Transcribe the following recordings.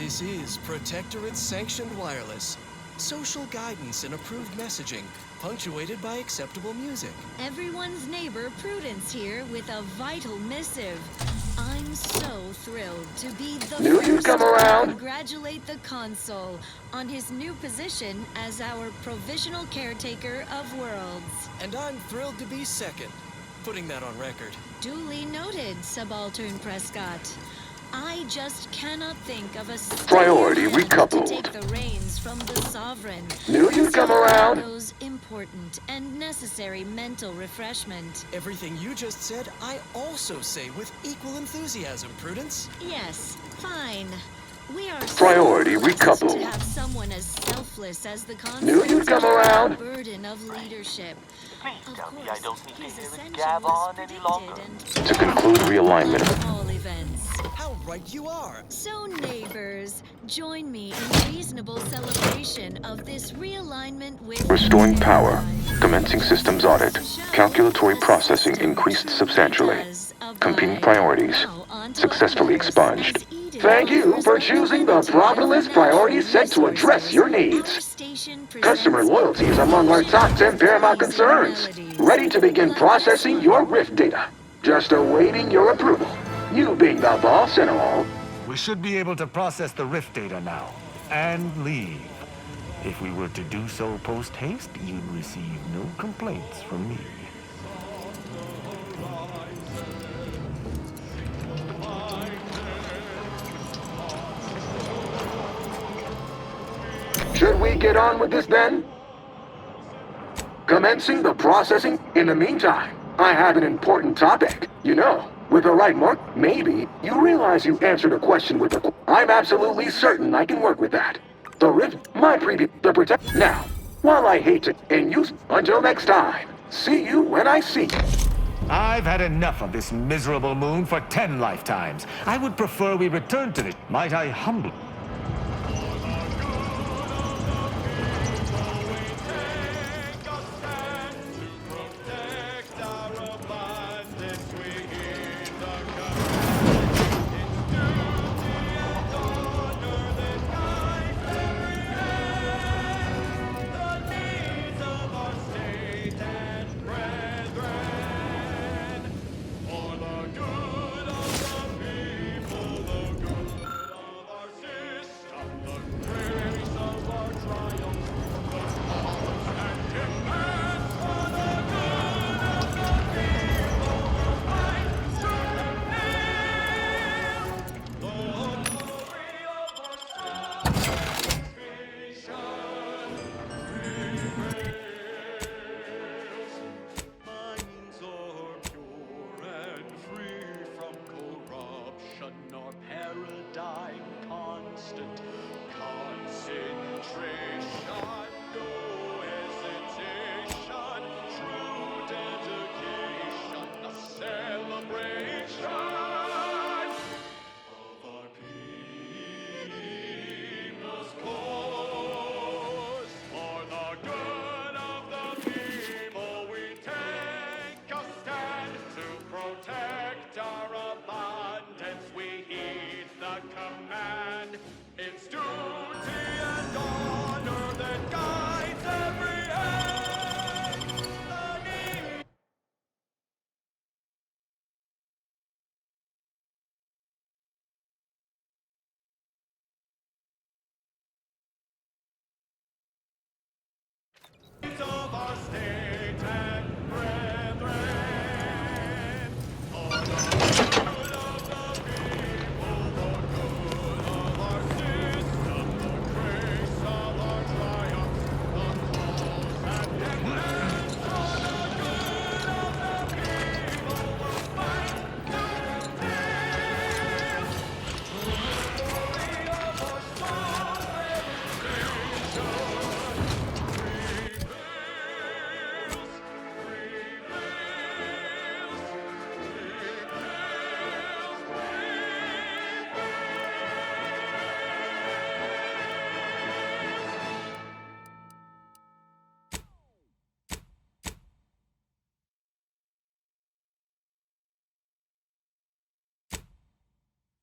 This is Protectorate Sanctioned Wireless. Social guidance and approved messaging, punctuated by acceptable music. Everyone's neighbor Prudence here with a vital missive. I'm so thrilled to be the Knew you'd first come to around. congratulate the consul on his new position as our provisional caretaker of worlds. And I'm thrilled to be second. Putting that on record. Duly noted, Subaltern Prescott. I just cannot think of a Priority steadier hand recoupled. to take the reins from the Sovereign. Knew you'd come around. Those important and necessary mental refreshment. Everything you just said, I also say with equal enthusiasm, Prudence. Yes, fine. We are Priority so blessed recoupled. to have someone as selfless as the consul Knew you'd come around. burden of leadership. Please Of tell me I course, don't need to his hear it ascension gab was on any predicted longer. and To conclude realignment. of all events. How right you are. So neighbors, join me in reasonable celebration of this realignment with Restoring power. Commencing systems audit. Calculatory processing increased substantially. Competing priorities. Successfully expunged. Thank you for choosing the proper list priority set to address your needs. Customer loyalty is among our top 10 paramount concerns. Ready to begin processing your Rift data. Just awaiting your approval. You being the boss and all. We should be able to process the Rift data now, and leave. If we were to do so post-haste, you'd receive no complaints from me. Should we get on with this then? Commencing the processing. In the meantime, I have an important topic. You know, with the right mark, maybe you realize you answered a question with the... I'm absolutely certain I can work with that. The Rift, my preview, the protect... Now, while I hate to end use, until next time, see you when I see you. I've had enough of this miserable moon for 10 lifetimes. I would prefer we return to this. Might I humbly... Minds are pure and free from corruption or paradigm constant. Concentration, no hesitation, true dedication, a celebration of our people's cause for the good of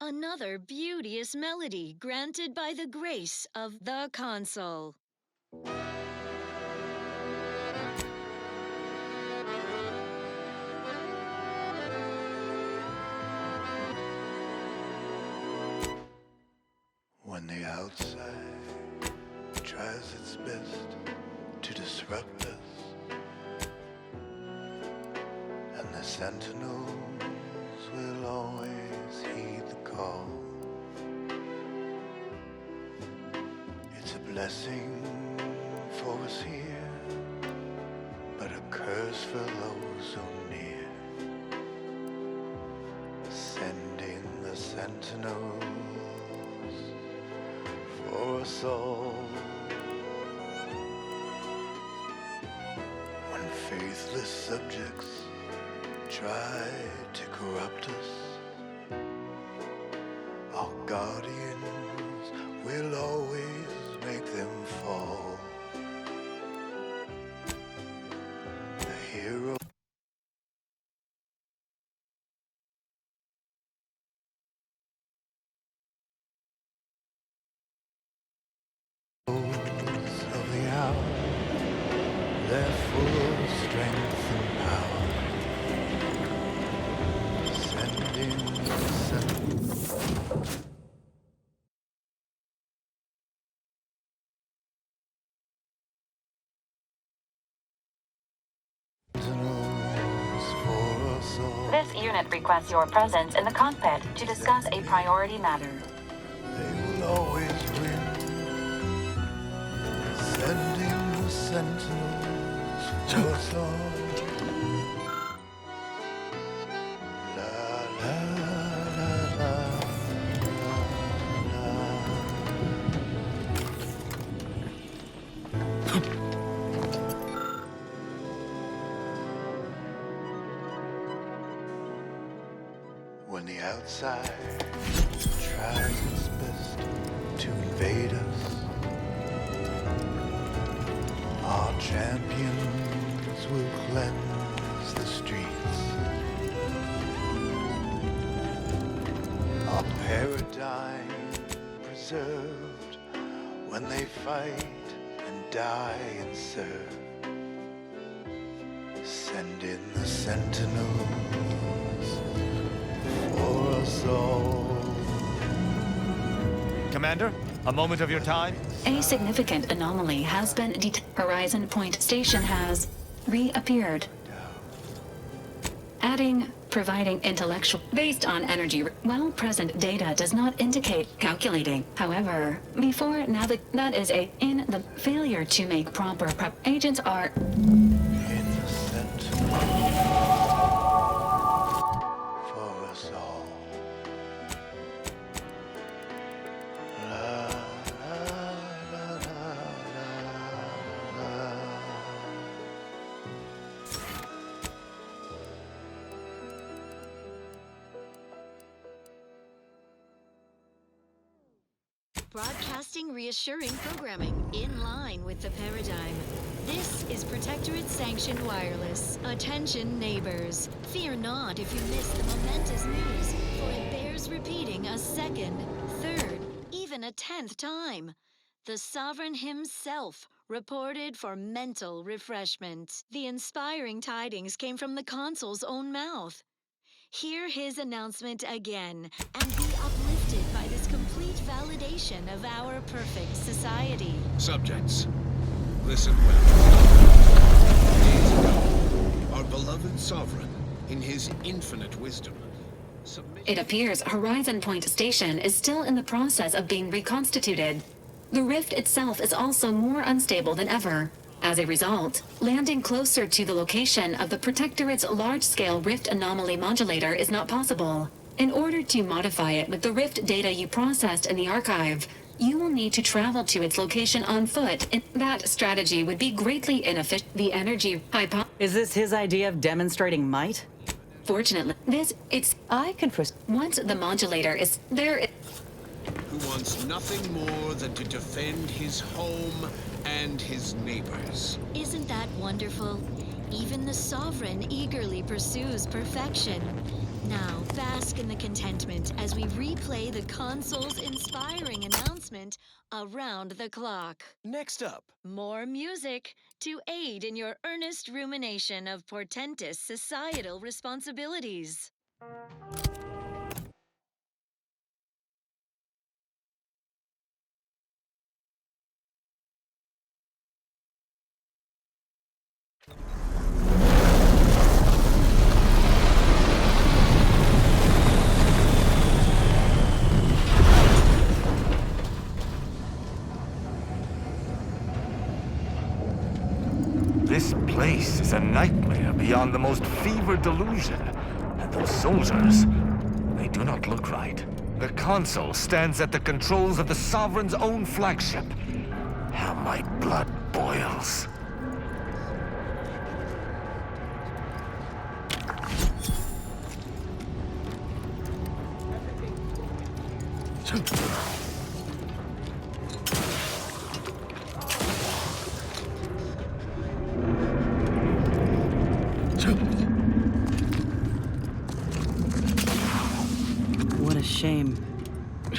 Another beauteous melody granted by the grace of the console. When the outside tries its best to disrupt us, and the sentinels will always heed the call. It's a blessing for us here, but a curse for those so near. Sending the sentinels for us all. When faithless subjects try to corrupt us, our guardians will always make them fall. The hero of the hour, their full strength and power, sending sentinels for us all. This unit requests your presence in the cockpit to discuss a priority matter. They will always win, sending the sentinels for us all. La la la la la When the outside tries its best to invade us, our champions will cleanse the streets. Our paradigm preserved when they fight and die and serve. Send in the sentinels for us all. Commander, a moment of your time? A significant anomaly has been Horizon Point Station has reappeared. Providing intellectual based on energy. While present data does not indicate calculating. However, before now that is in the failure to make proper prep. Agents are In the sentinels for us all. La la la la la la. Broadcasting reassuring programming in line with the paradigm. This is Protectorate Sanctioned Wireless. Attention, neighbors. Fear not if you miss the momentous news, for it bears repeating a second, third, even a 10th time. The Sovereign himself reported for mental refreshment. The inspiring tidings came from the consul's own mouth. Hear his announcement again and be uplifted by this complete validation of our perfect society. Subjects, listen well. Days ago, our beloved sovereign, in his infinite wisdom, It appears Horizon Point Station is still in the process of being reconstituted. The rift itself is also more unstable than ever. As a result, landing closer to the location of the Protectorate's large-scale rift anomaly modulator is not possible. In order to modify it with the rift data you processed in the archive, you will need to travel to its location on foot. That strategy would be greatly inefficient. The energy Is this his idea of demonstrating might? Fortunately, I can first. once the modulator is there. who wants nothing more than to defend his home and his neighbors. Isn't that wonderful? Even the Sovereign eagerly pursues perfection. Now, bask in the contentment as we replay the console's inspiring announcement around the clock. Next up, More music to aid in your earnest rumination of portentous societal responsibilities. This place is a nightmare beyond the most fevered delusion. And those soldiers, they do not look right. The console stands at the controls of the Sovereign's own flagship. How my blood boils. What a shame.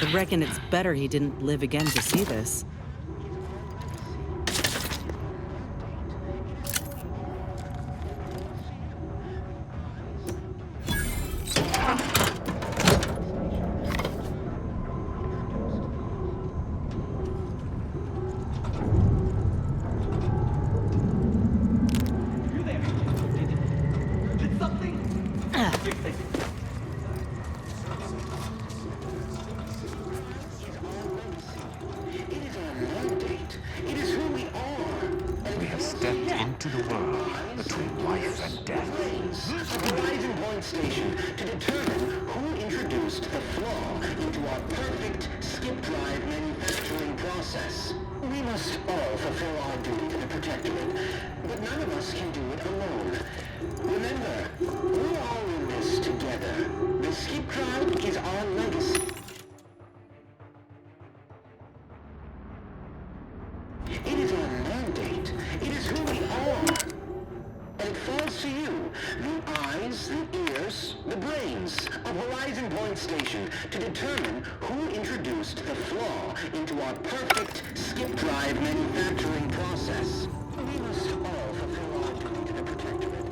I reckon it's better he didn't live again to see this. We have stepped into the world between life and death. Horizon Point Station to determine who introduced the flaw into our perfect skip drive manufacturing process. We must all fulfill our duty to the Protectorate, but none of us can do it alone. Remember, we're all in this together. The skip drive is our legacy. It is our mandate. It is who we are. And it falls to you, the eyes, the ears, the brains of Horizon Point Station to determine who introduced the flaw into our perfect skip drive manufacturing process. We must all fulfill our duty to the Protectorate.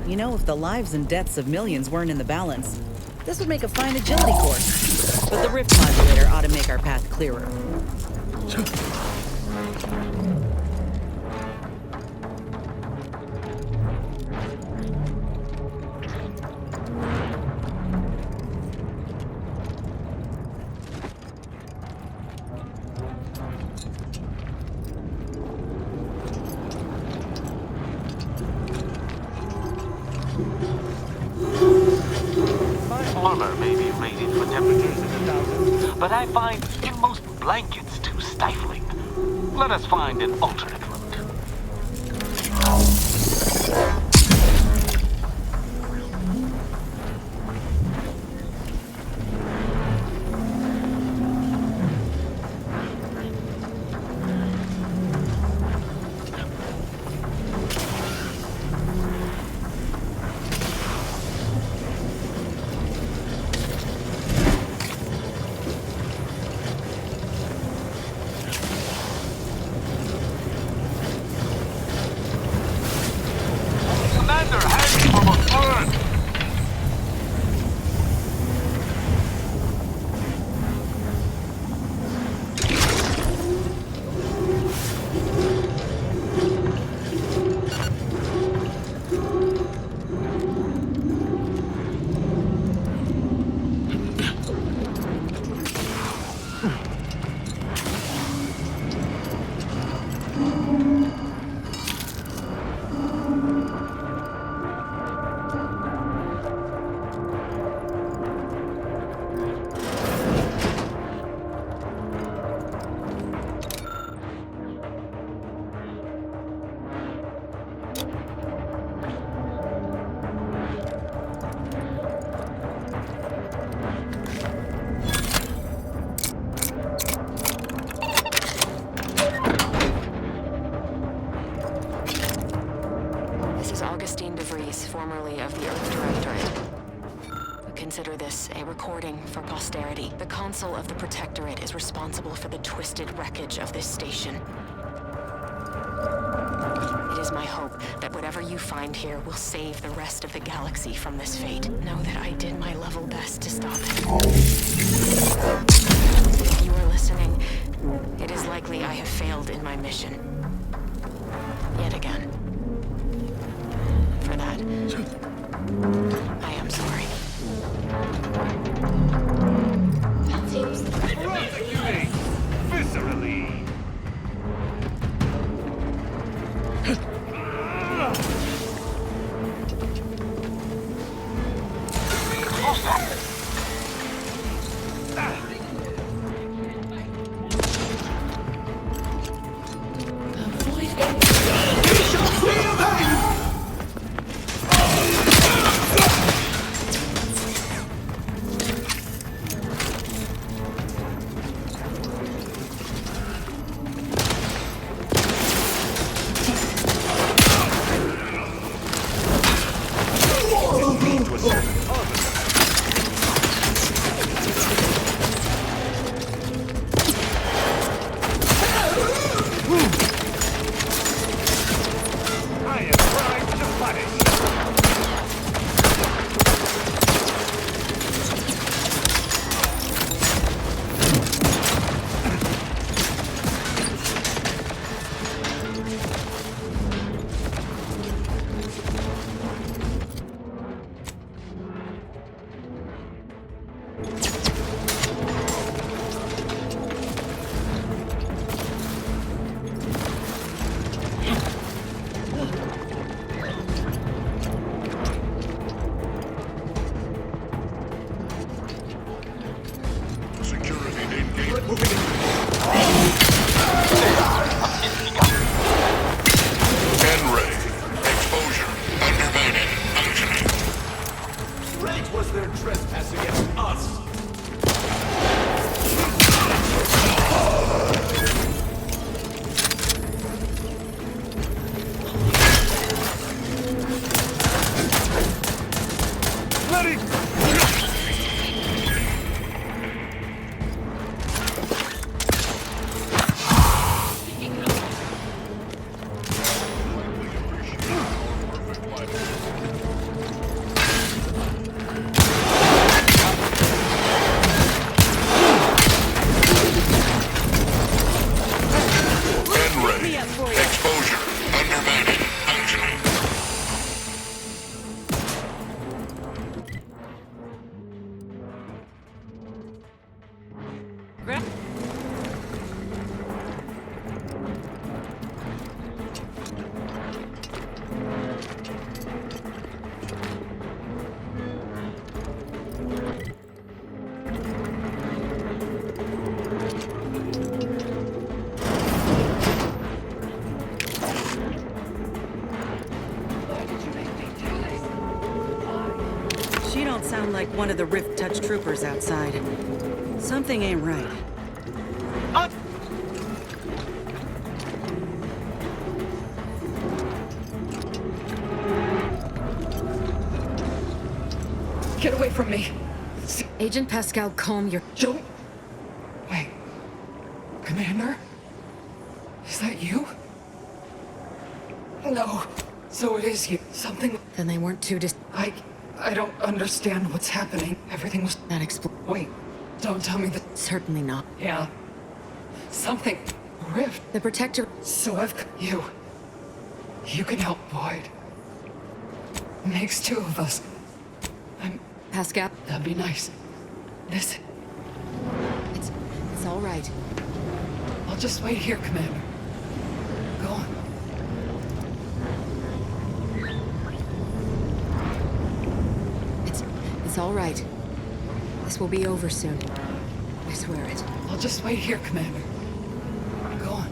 You know, if the lives and deaths of millions weren't in the balance, this would make a fine agility course. But the rift modulator ought to make our path clearer. Armor may be rated for temperatures in the thousands, but I find most blankets too stifling. Let us find an alternate route. Augustine DeVries, formerly of the Earth Directorate. Consider this a recording for posterity. The Consul of the Protectorate is responsible for the twisted wreckage of this station. It is my hope that whatever you find here will save the rest of the galaxy from this fate. Know that I did my level best to stop it. If you are listening, it is likely I have failed in my mission. Yet again. For that, I am sorry. Prosecuting! Viscerally! She don't sound like one of the Rift Touch troopers outside. Something ain't right. Get away from me. Agent Pascal, calm your... Joey? Wait. Commander? Is that you? No. So it is you. Something... Then they weren't too I don't understand what's happening. Everything was... That explains... Wait. Don't tell me that... Certainly not. Yeah. Something... Rift. The Protector... So you... You can help Boyd. Makes two of us. Pascal... That'd be nice. Listen. It's all right. I'll just wait here, Commander. Go on. It's all right. This will be over soon. I swear it. I'll just wait here, Commander. Go on.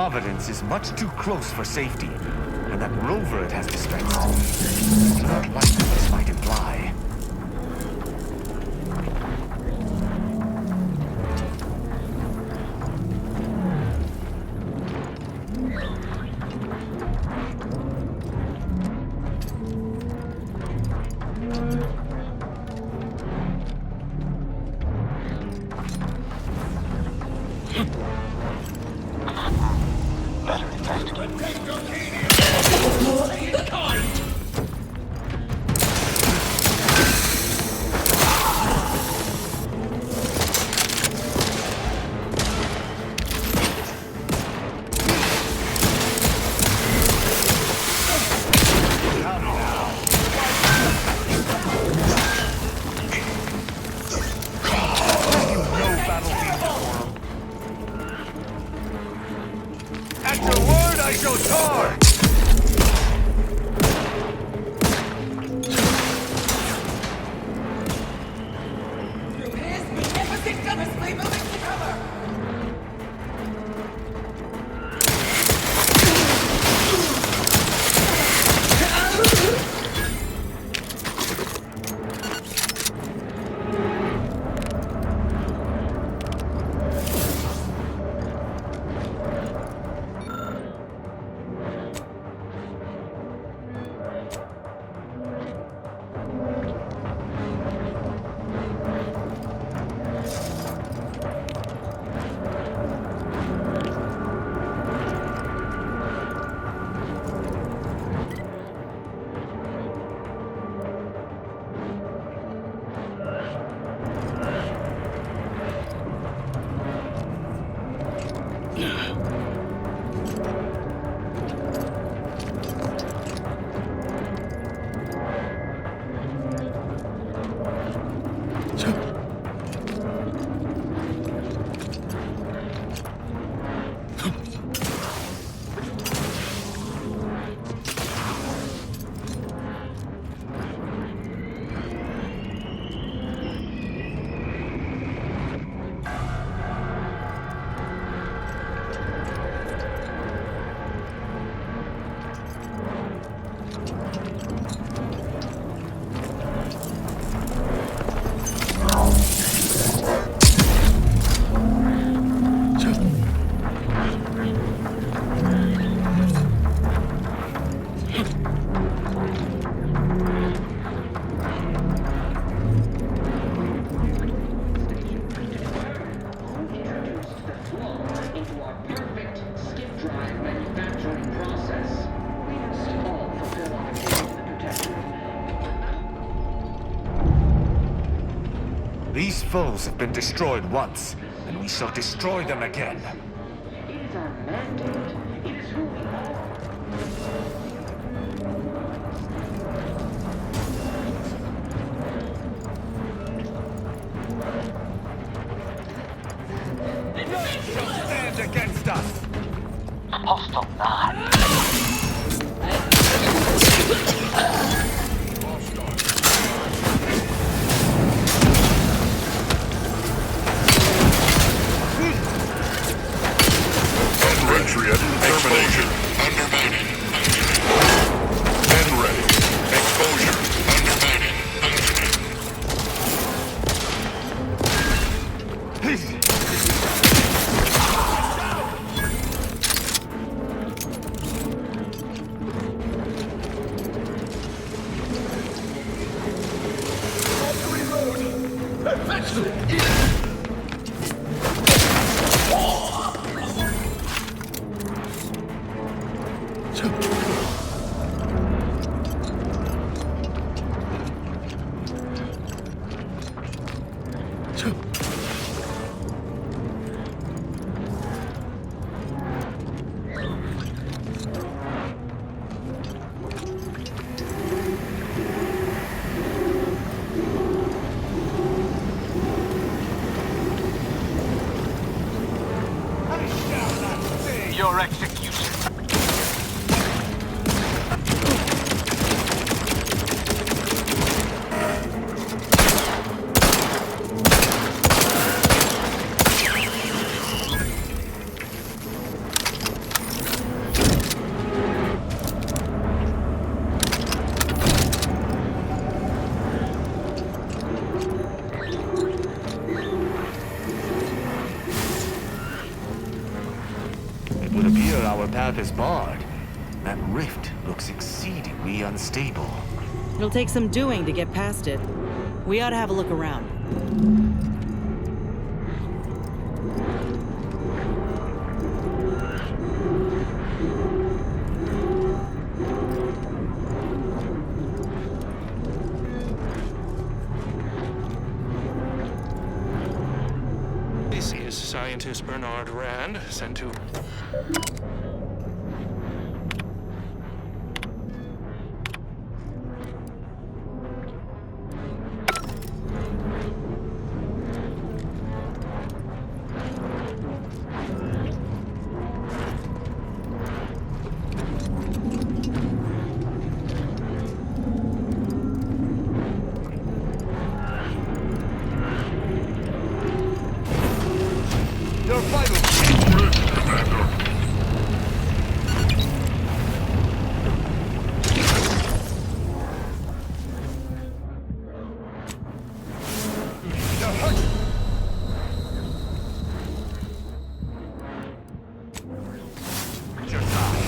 Providence is much too close for safety, and that rover it has dispensed. I do not like what this might imply. Better investigate. At your word, I shall charge! These foes have been destroyed once, and we shall destroy them again. It is our mandate. It is who we are. None shall stand against us! Hostile not. Entry at termination. Undermining. End ready. Exposure. Undermining. Your execution. path is barred, that rift looks exceedingly unstable. It'll take some doing to get past it. We ought to have a look around. This is scientist Bernard Rand, sent to... Your vital... Commander. You're hurt! Your side.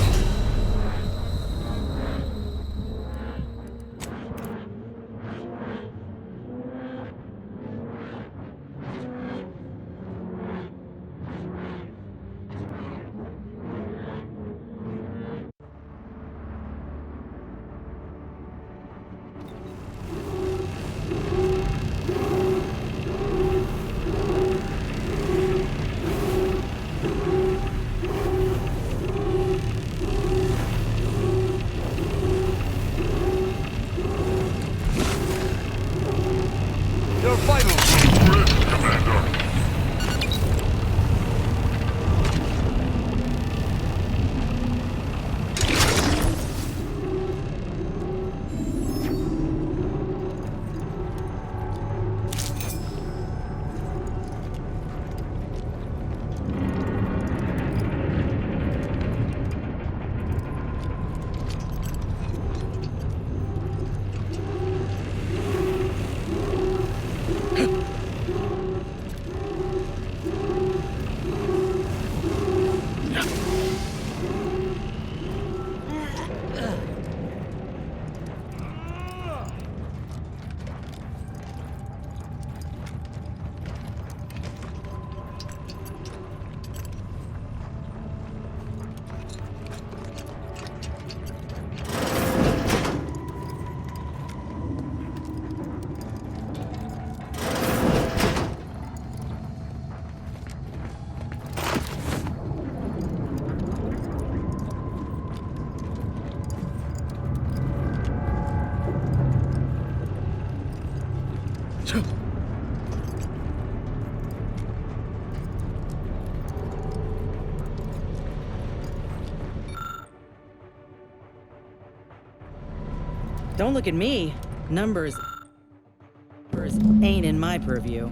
Your vitals. Commander. Don't look at me. Numbers ain't in my purview.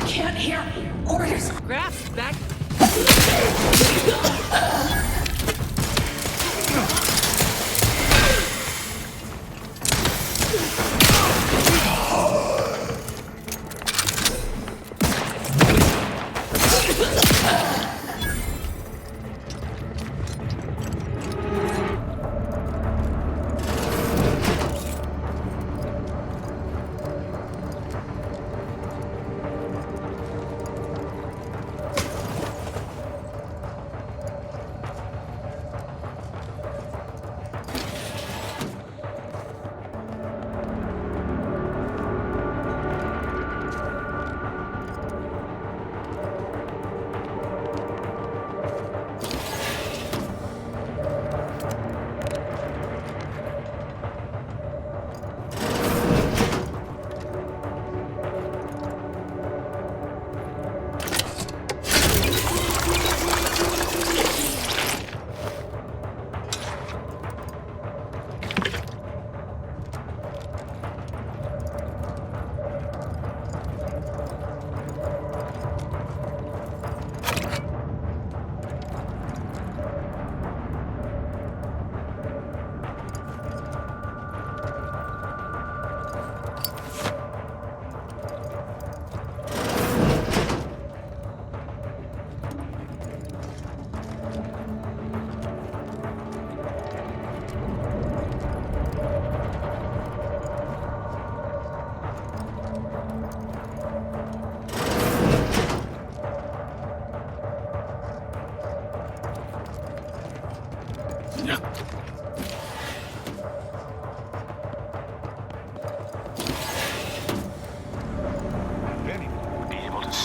Can't hear orders. Graf, back.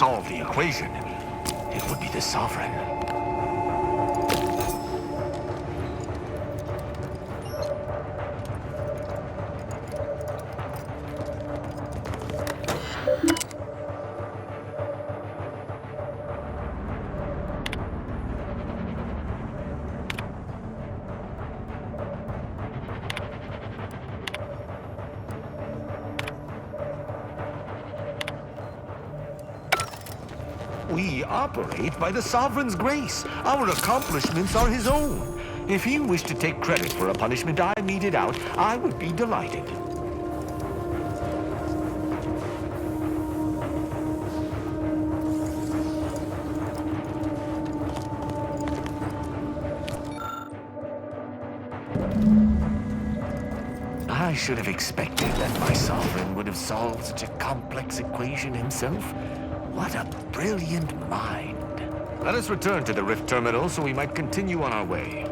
solve the equation, it would be the Sovereign. We operate by the Sovereign's grace. Our accomplishments are his own. If he wished to take credit for a punishment I meted out, I would be delighted. I should have expected that my Sovereign would have solved such a complex equation himself. What a brilliant mind. Let us return to the Rift Terminal so we might continue on our way.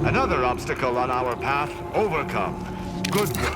Another obstacle on our path overcome. Good work.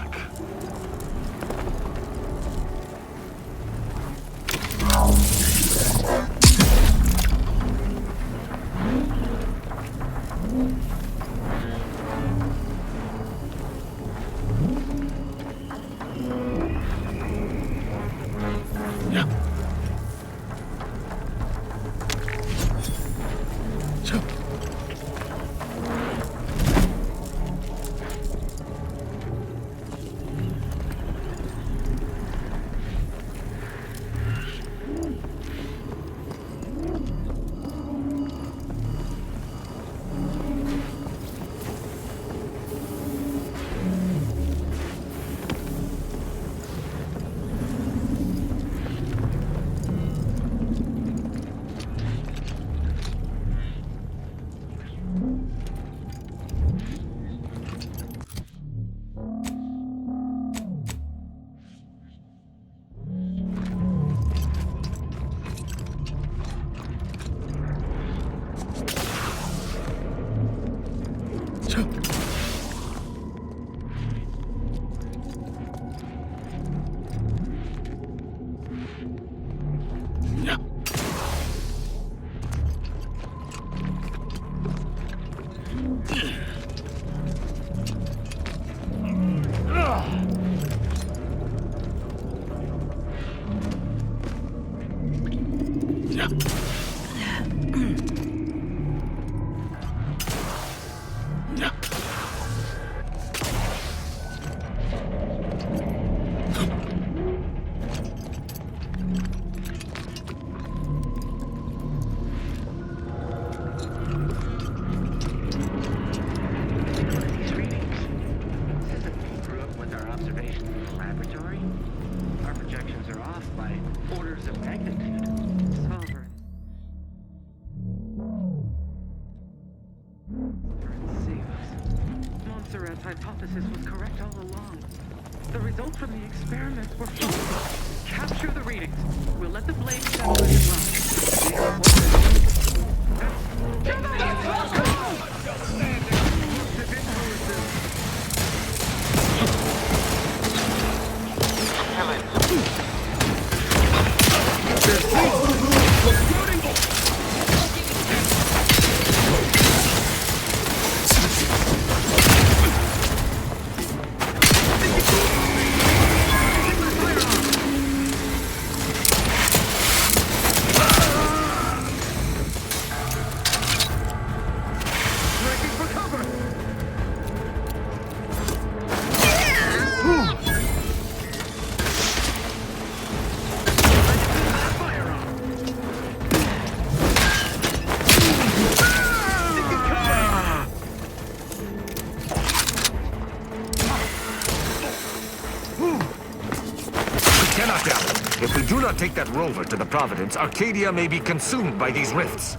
Our projections are off by orders of magnitude. hypothesis was correct all along. The results from the experiments were false. Capture the readings. We'll let the blade settle in If we do not take that rover to the Providence, Arcadia may be consumed by these rifts.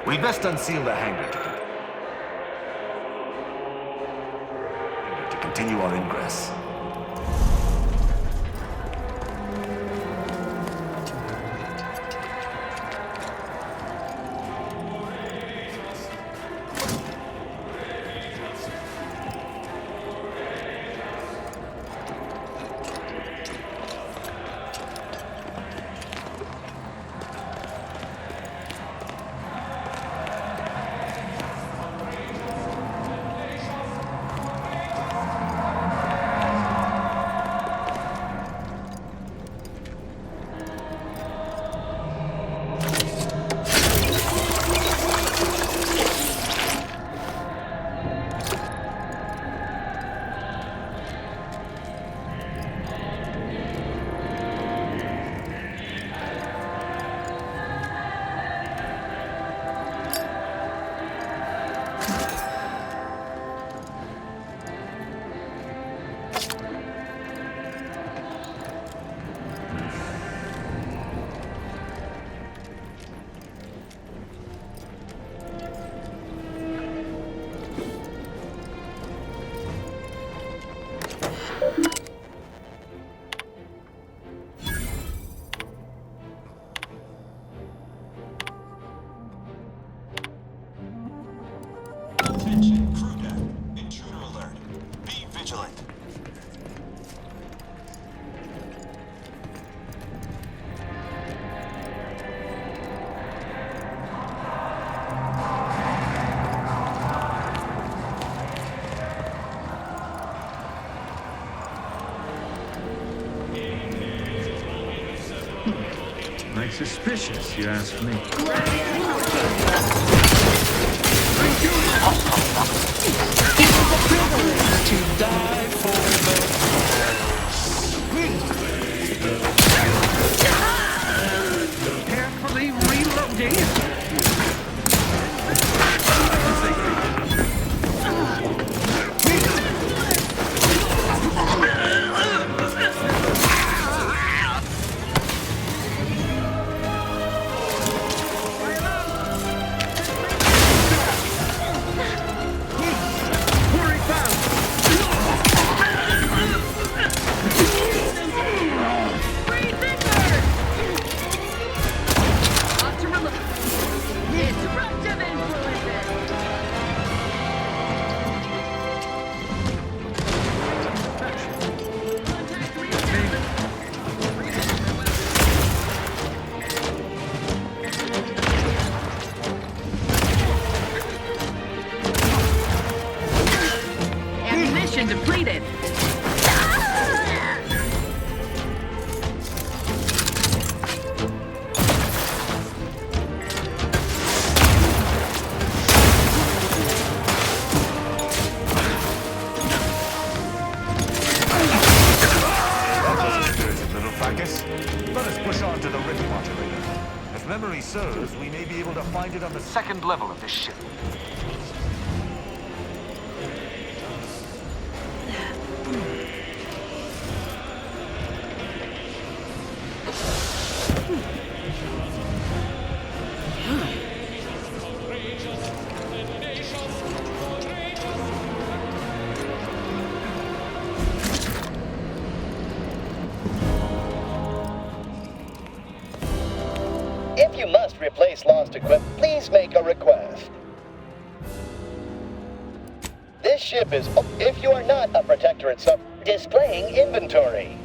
We best unseal the hangar to continue our ingress. Suspicious, you ask me. It is a privilege to die for the Mission depleted. Little fracas. Let us push on to the rift modulator. If memory serves, we may be able to find it on the Second level of this ship. If you must replace lost equipment, please make a request. This ship is... If you are not a Protectorate sub... Displaying inventory.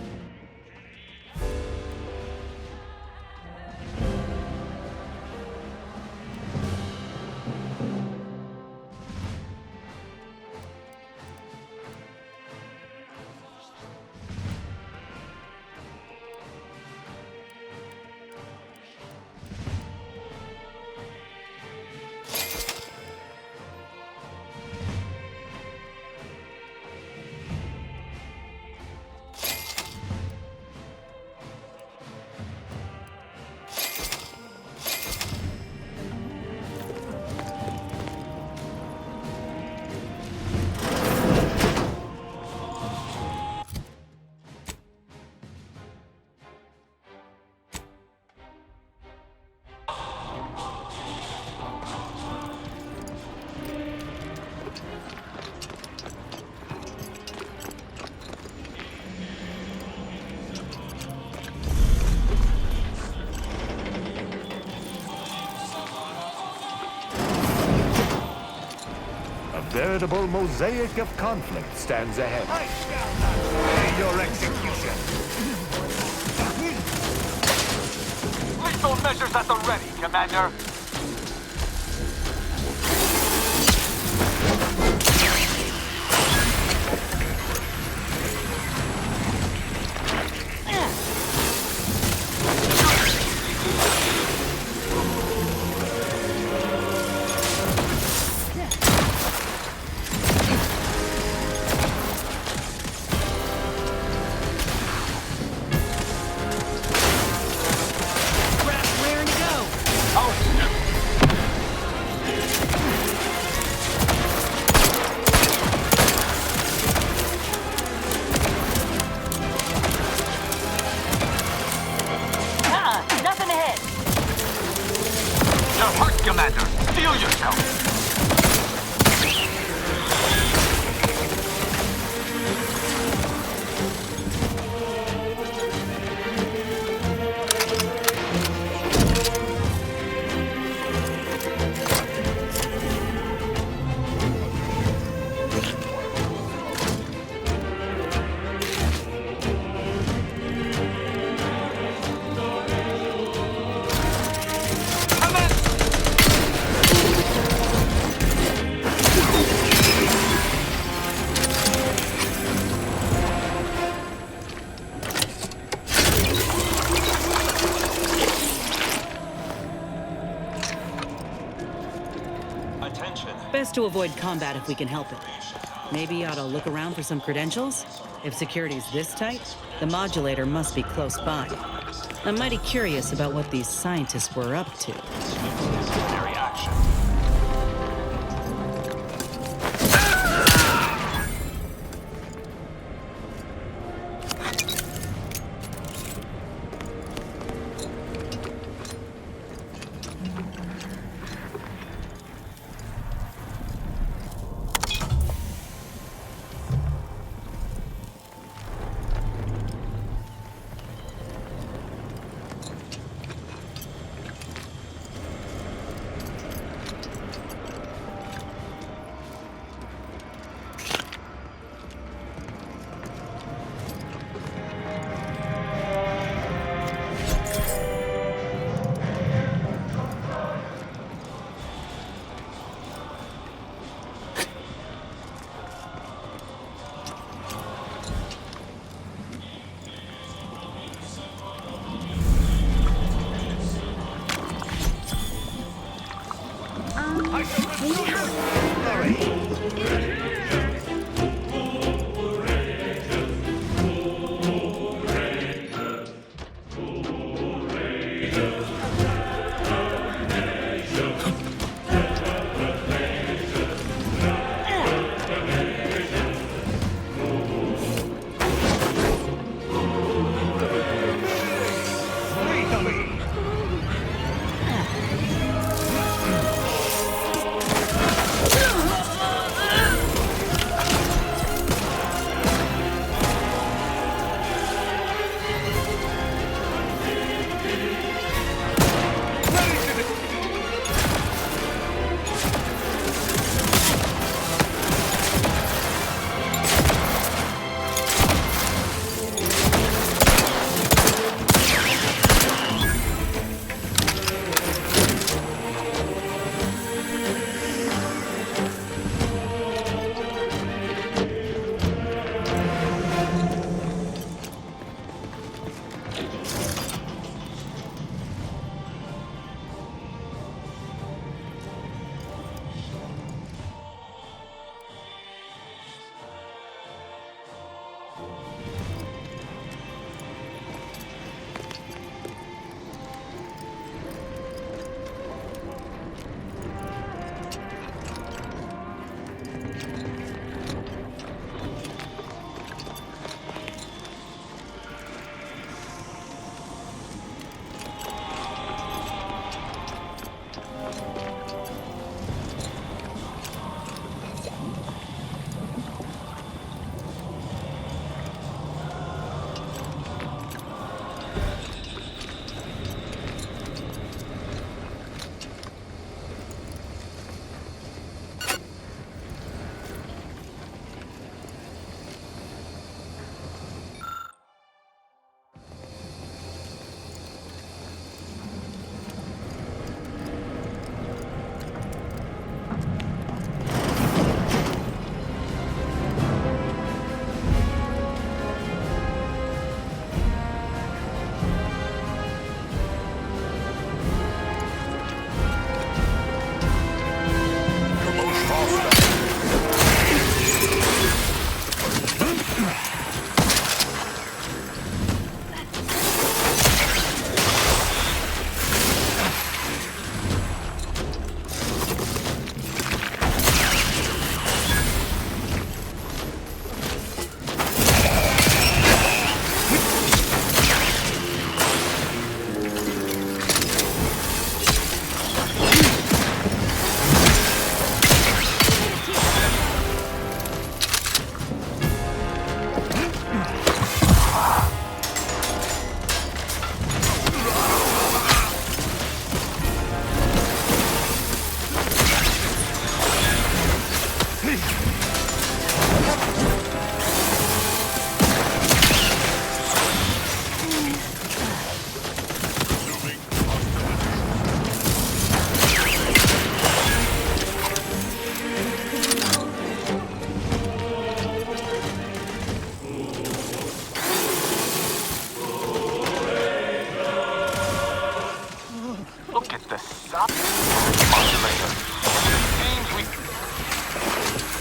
veritable mosaic of conflict stands ahead. I shall not delay your execution. Lethal measures at the ready, Commander. Commander, steel yourself! Best to avoid combat if we can help it. Maybe ought to look around for some credentials? If security's this tight, the modulator must be close by. I'm mighty curious about what these scientists were up to. Action.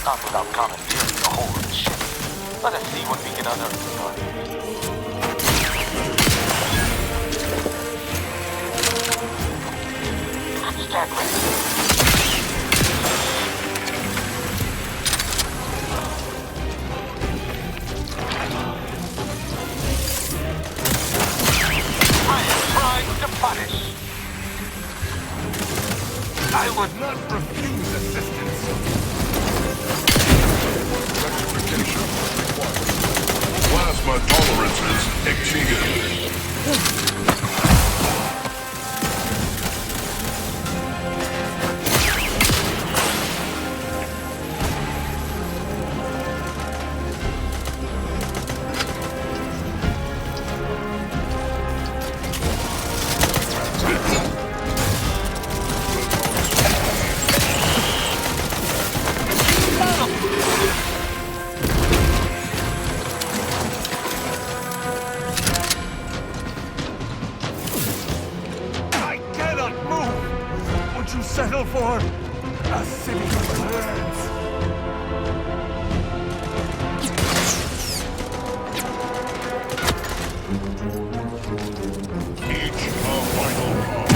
not without commandeering the whole of the ship. Let us see what we can unearth regarding it. Stand ready. Punish. I would not refuse assistance. Rectification required. Plasma tolerances exceeded. Settle for a city of words. Each a final call.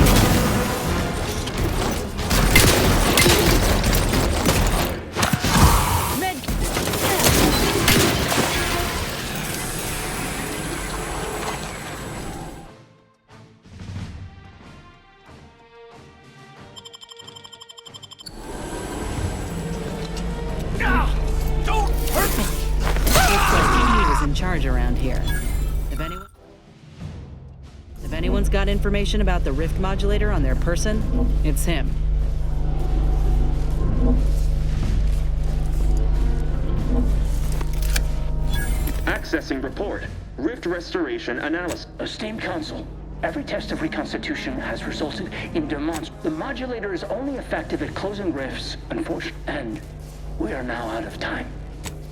In charge around here. If anyone's got information about the rift modulator on their person, it's him. Accessing report. Rift restoration analysis. Esteemed Council, every test of reconstitution has resulted in the modulator is only effective at closing rifts, unfortunately, and we are now out of time.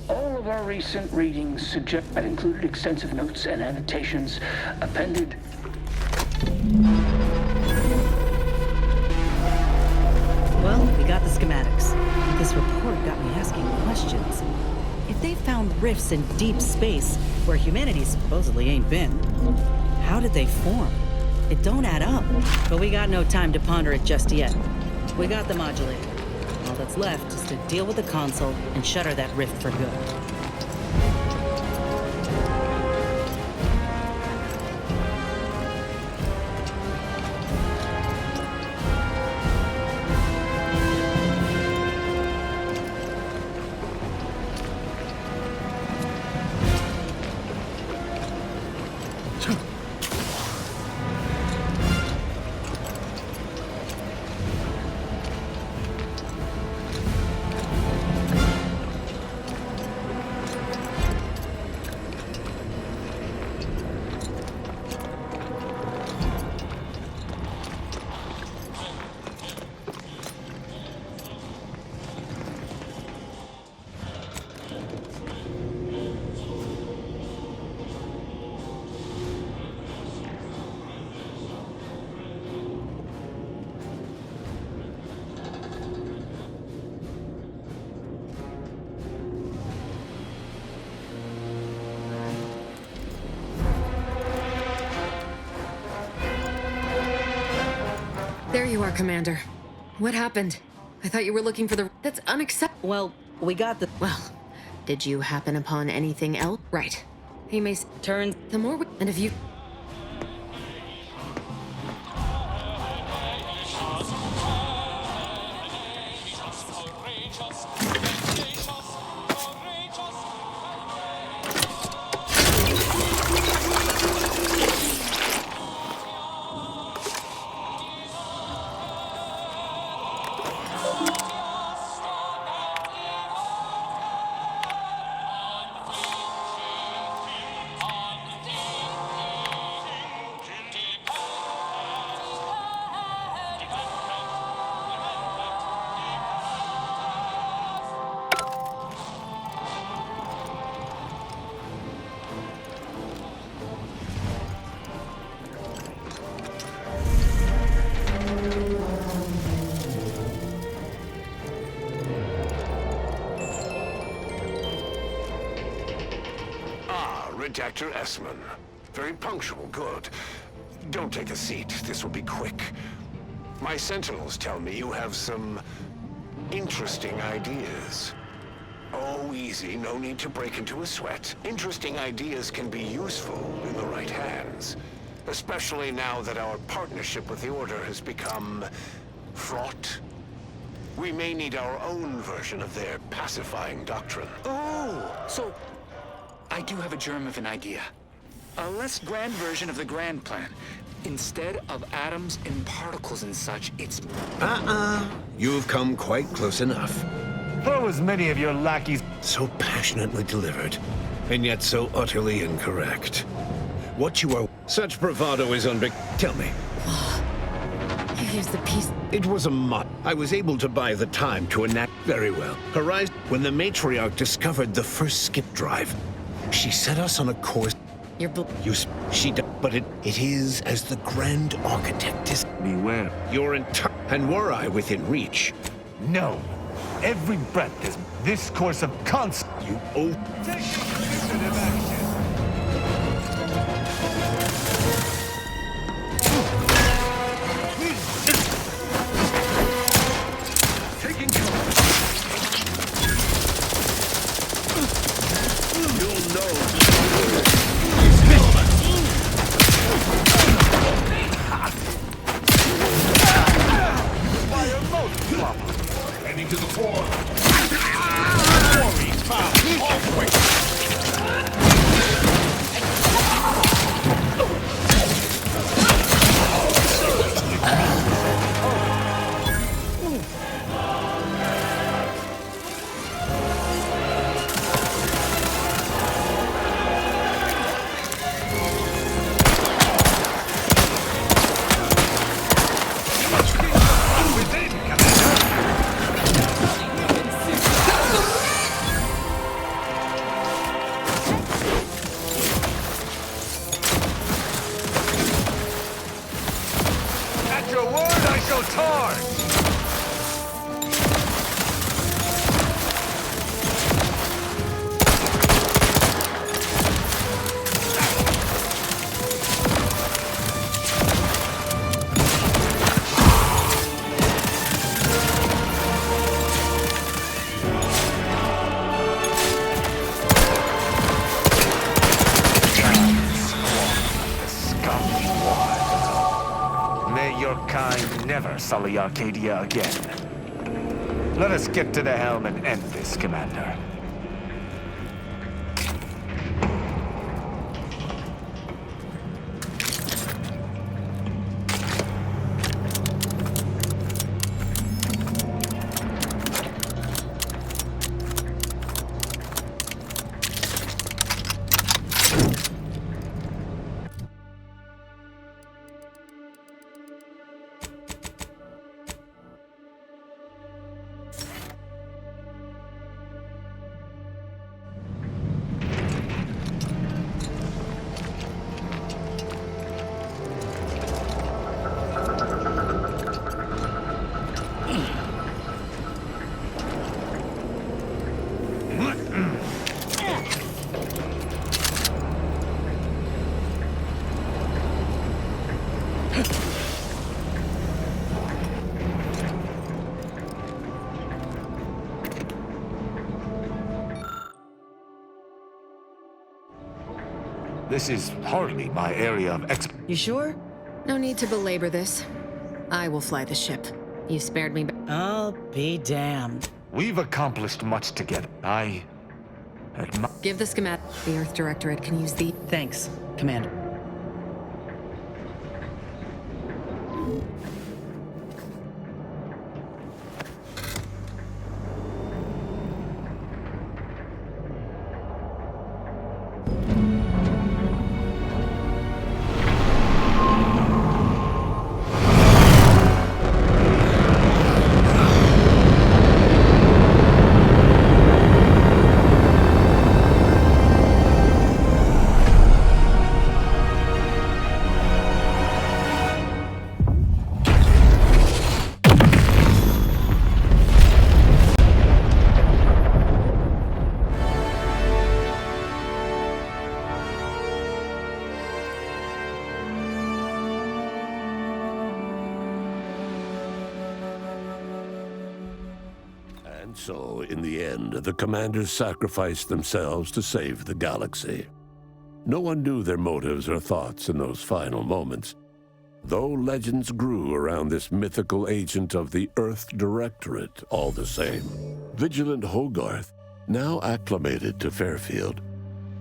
All of our recent readings suggest that included extensive notes and annotations appended. Well, we got the schematics. This report got me asking questions. If they found rifts in deep space where humanity supposedly ain't been, how did they form? It don't add up. But we got no time to ponder it just yet. We got the modulator. All that's left is to deal with the console and shutter that rift for good. There you are, Commander. What happened? I thought you were looking for the... That's unacceptable. Well, we got the... Well, did you happen upon anything else? Right. He may... Turn... The more we... And if you... Redactor Esmond. Very punctual, good. Don't take a seat, this will be quick. My sentinels tell me you have some interesting ideas. Oh, easy, no need to break into a sweat. Interesting ideas can be useful in the right hands. Especially now that our partnership with the Order has become fraught. We may need our own version of their pacifying doctrine. Oh, so I do have a germ of an idea. A less grand version of the grand plan. Instead of atoms and particles and such, it's... You've come quite close enough. Throw as many of your lackeys... So passionately delivered, and yet so utterly incorrect. What you are... Such bravado is Tell me. Here's the piece. It was a mod. I was able to buy the time to enact very well. Horizon, when the matriarch discovered the first skip drive, she set us on a course. But it is as the Grand Architect is. Beware. Your entire. And were I within reach? No. Every breath is this course of constant. You owe. Take definitive action. taking cover. You'll know. Heading to the fore. Sully Arcadia again. Let us get to the helm and end this, Commander. This is hardly my area of You sure? No need to belabor this. I will fly the ship. You spared me. I'll be damned. We've accomplished much together. Give the schematic. The Earth Directorate can use the... Thanks, Commander. So, in the end, the commanders sacrificed themselves to save the galaxy. No one knew their motives or thoughts in those final moments, though legends grew around this mythical agent of the Earth Directorate all the same. Vigilant Hogarth, now acclimated to Fairfield,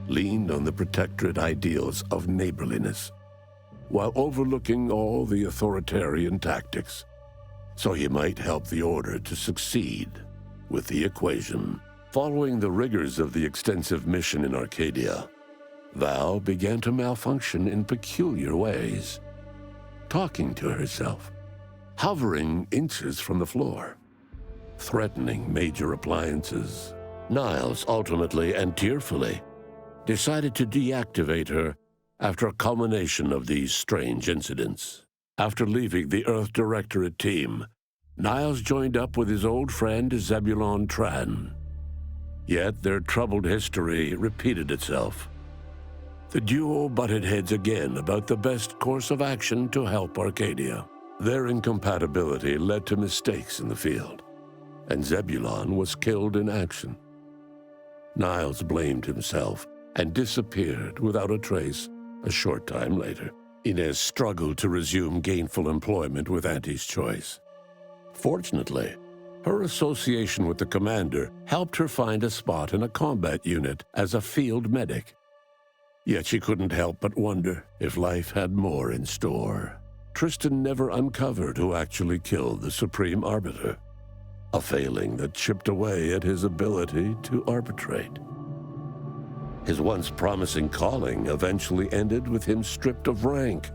leaned on the Protectorate ideals of neighborliness, while overlooking all the authoritarian tactics, so he might help the Order to succeed with the equation. Following the rigors of the extensive mission in Arcadia, Val began to malfunction in peculiar ways, talking to herself, hovering inches from the floor, threatening major appliances. Niles ultimately and tearfully decided to deactivate her after a culmination of these strange incidents. After leaving the Earth Directorate team, Niles joined up with his old friend Zebulon Tran. Yet their troubled history repeated itself. The duo butted heads again about the best course of action to help Arcadia. Their incompatibility led to mistakes in the field, and Zebulon was killed in action. Niles blamed himself and disappeared without a trace a short time later. Inez struggled to resume gainful employment with Auntie's Choice. Fortunately, her association with the commander helped her find a spot in a combat unit as a field medic. Yet she couldn't help but wonder if life had more in store. Tristan never uncovered who actually killed the Supreme Arbiter, a failing that chipped away at his ability to arbitrate. His once promising calling eventually ended with him stripped of rank,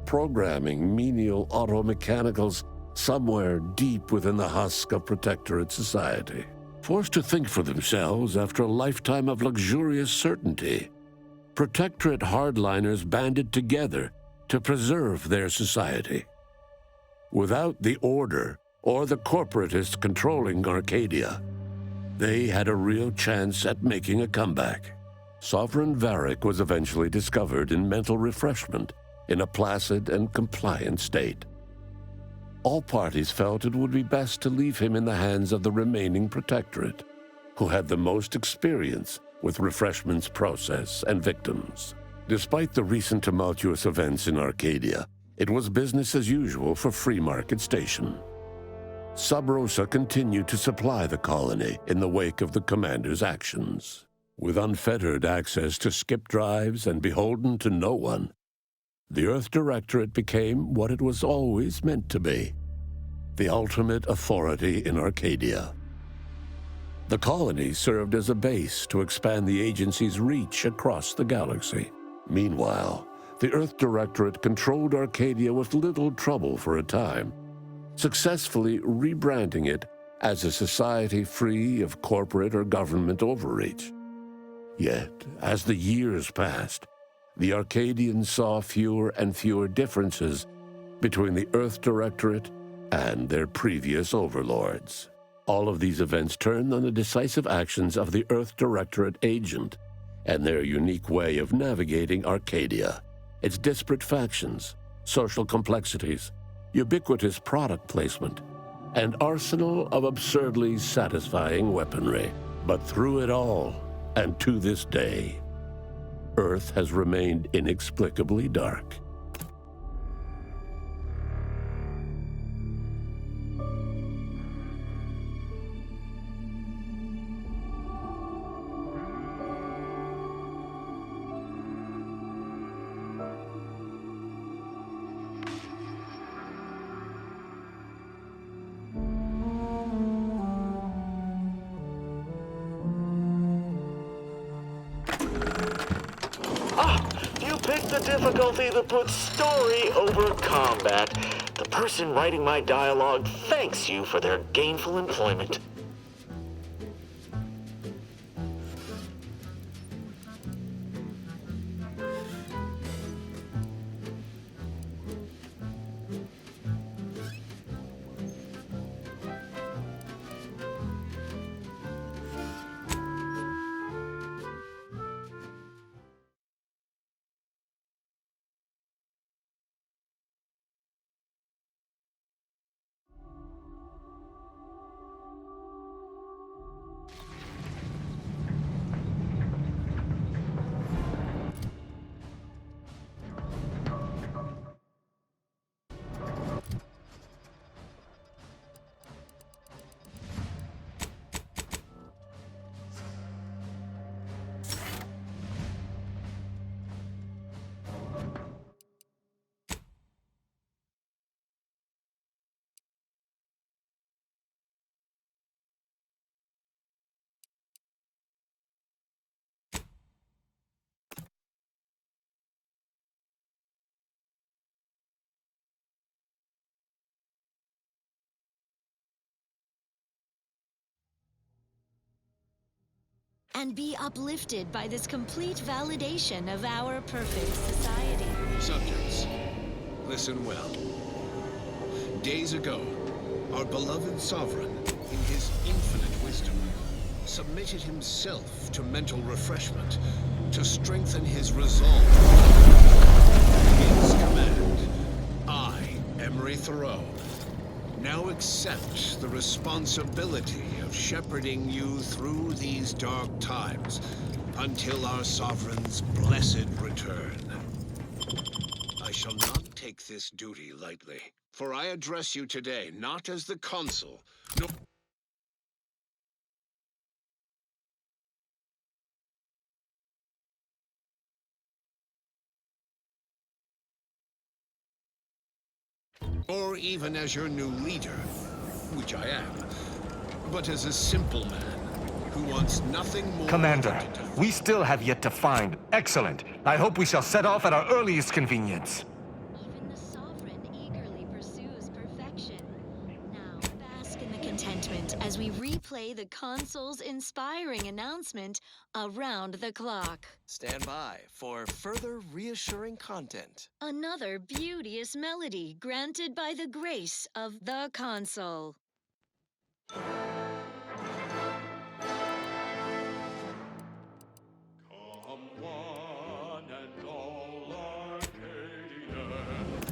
programming menial automechanicals somewhere deep within the husk of Protectorate society. Forced to think for themselves after a lifetime of luxurious certainty, Protectorate hardliners banded together to preserve their society. Without the Order or the corporatists controlling Arcadia, they had a real chance at making a comeback. Sovereign Varric was eventually discovered in mental refreshment in a placid and compliant state. All parties felt it would be best to leave him in the hands of the remaining Protectorate, who had the most experience with refreshment's process and victims. Despite the recent tumultuous events in Arcadia, it was business as usual for Free Market Station. Sub Rosa continued to supply the colony in the wake of the commander's actions. With unfettered access to skip drives and beholden to no one, the Earth Directorate became what it was always meant to be: the ultimate authority in Arcadia. The colony served as a base to expand the agency's reach across the galaxy. Meanwhile, the Earth Directorate controlled Arcadia with little trouble for a time, successfully rebranding it as a society free of corporate or government overreach. Yet, as the years passed, the Arcadians saw fewer and fewer differences between the Earth Directorate and their previous overlords. All of these events turned on the decisive actions of the Earth Directorate agent and their unique way of navigating Arcadia, its disparate factions, social complexities, ubiquitous product placement, and arsenal of absurdly satisfying weaponry. But through it all, and to this day, Earth has remained inexplicably dark. The difficulty that puts story over combat. The person writing my dialogue thanks you for their gainful employment. and be uplifted by this complete validation of our perfect society. Subjects, listen well. Days ago, our beloved sovereign, in his infinite wisdom, submitted himself to mental refreshment to strengthen his resolve. His command, I, Emery Thoreau, now accept the responsibility of shepherding you through these dark times until our sovereign's blessed return. I shall not take this duty lightly, for I address you today not as the consul, nor... or even as your new leader, which I am, but as a simple man who wants nothing more. Commander, we still have yet to find. Excellent. I hope we shall set off at our earliest convenience. Even the sovereign eagerly pursues perfection. Now, bask in the contentment as we replay the consul's inspiring announcement around the clock. Stand by for further reassuring content. Another beauteous melody granted by the grace of the consul. Come one and all Arcadians.